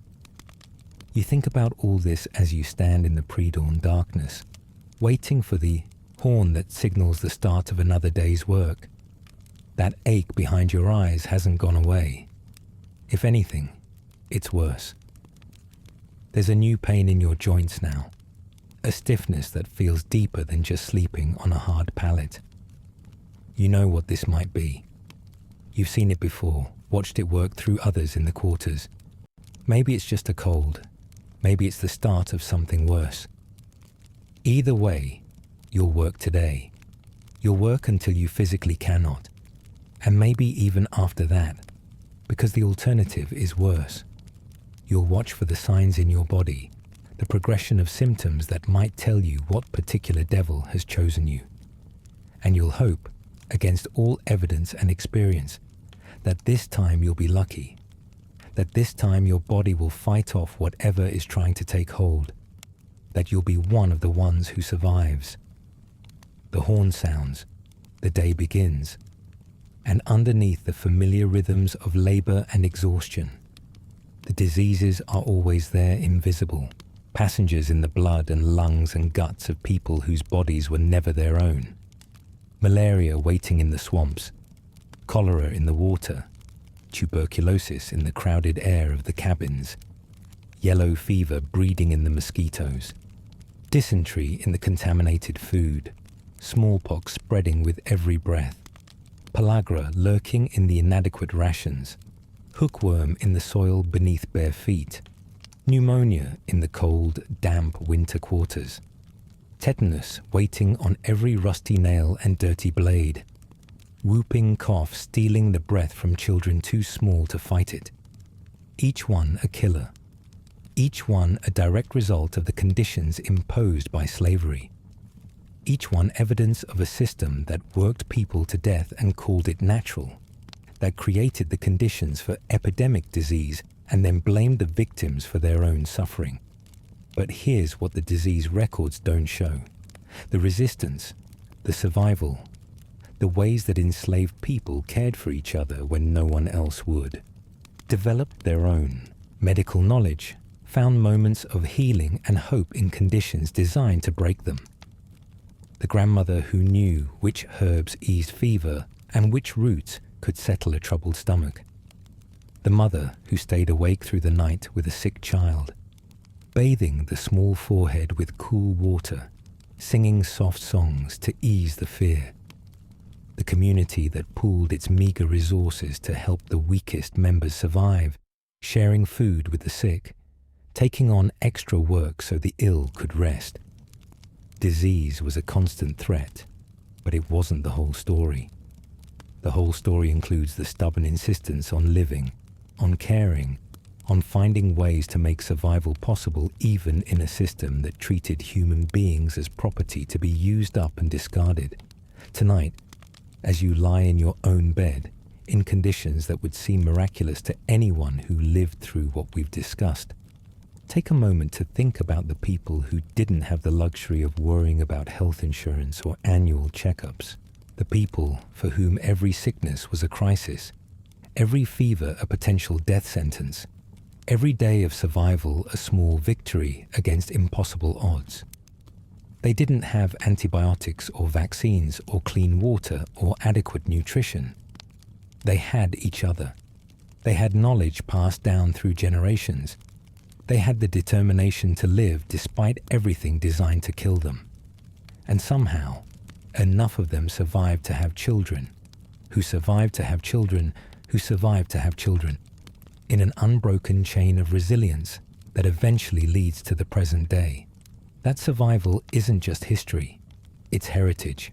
You think about all this as you stand in the pre-dawn darkness, waiting for the horn that signals the start of another day's work. That ache behind your eyes hasn't gone away. If anything, it's worse. There's a new pain in your joints now, a stiffness that feels deeper than just sleeping on a hard pallet. You know what this might be. You've seen it before, watched it work through others in the quarters. Maybe it's just a cold. Maybe it's the start of something worse. Either way, you'll work today. You'll work until you physically cannot, and maybe even after that, because the alternative is worse. You'll watch for the signs in your body, the progression of symptoms that might tell you what particular devil has chosen you. And you'll hope, against all evidence and experience, that this time you'll be lucky, that this time your body will fight off whatever is trying to take hold, that you'll be one of the ones who survives. The horn sounds, the day begins, and underneath the familiar rhythms of labor and exhaustion, the diseases are always there, invisible, passengers in the blood and lungs and guts of people whose bodies were never their own. Malaria waiting in the swamps, cholera in the water, tuberculosis in the crowded air of the cabins, yellow fever breeding in the mosquitoes, dysentery in the contaminated food, smallpox spreading with every breath, pellagra lurking in the inadequate rations, hookworm in the soil beneath bare feet, pneumonia in the cold, damp winter quarters, tetanus waiting on every rusty nail and dirty blade, whooping cough stealing the breath from children too small to fight it. Each one a killer. Each one a direct result of the conditions imposed by slavery. Each one evidence of a system that worked people to death and called it natural, that created the conditions for epidemic disease and then blamed the victims for their own suffering. But here's what the disease records don't show: the resistance, the survival, the ways that enslaved people cared for each other when no one else would, developed their own medical knowledge, found moments of healing and hope in conditions designed to break them. The grandmother who knew which herbs eased fever and which roots could settle a troubled stomach. The mother who stayed awake through the night with a sick child, bathing the small forehead with cool water, singing soft songs to ease the fear. The community that pooled its meager resources to help the weakest members survive, sharing food with the sick, taking on extra work so the ill could rest. Disease was a constant threat, but it wasn't the whole story. The whole story includes the stubborn insistence on living, on caring, on finding ways to make survival possible even in a system that treated human beings as property to be used up and discarded. Tonight, as you lie in your own bed, in conditions that would seem miraculous to anyone who lived through what we've discussed, take a moment to think about the people who didn't have the luxury of worrying about health insurance or annual checkups, the people for whom every sickness was a crisis, every fever a potential death sentence, every day of survival a small victory against impossible odds. They didn't have antibiotics or vaccines or clean water or adequate nutrition. They had each other. They had knowledge passed down through generations. They had the determination to live despite everything designed to kill them. And somehow, enough of them survived to have children, who survived to have children, who survived to have children, in an unbroken chain of resilience that eventually leads to the present day. That survival isn't just history, it's heritage,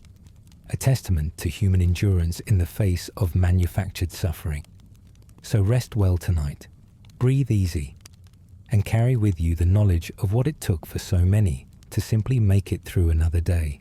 a testament to human endurance in the face of manufactured suffering. So rest well tonight, breathe easy, and carry with you the knowledge of what it took for so many to simply make it through another day.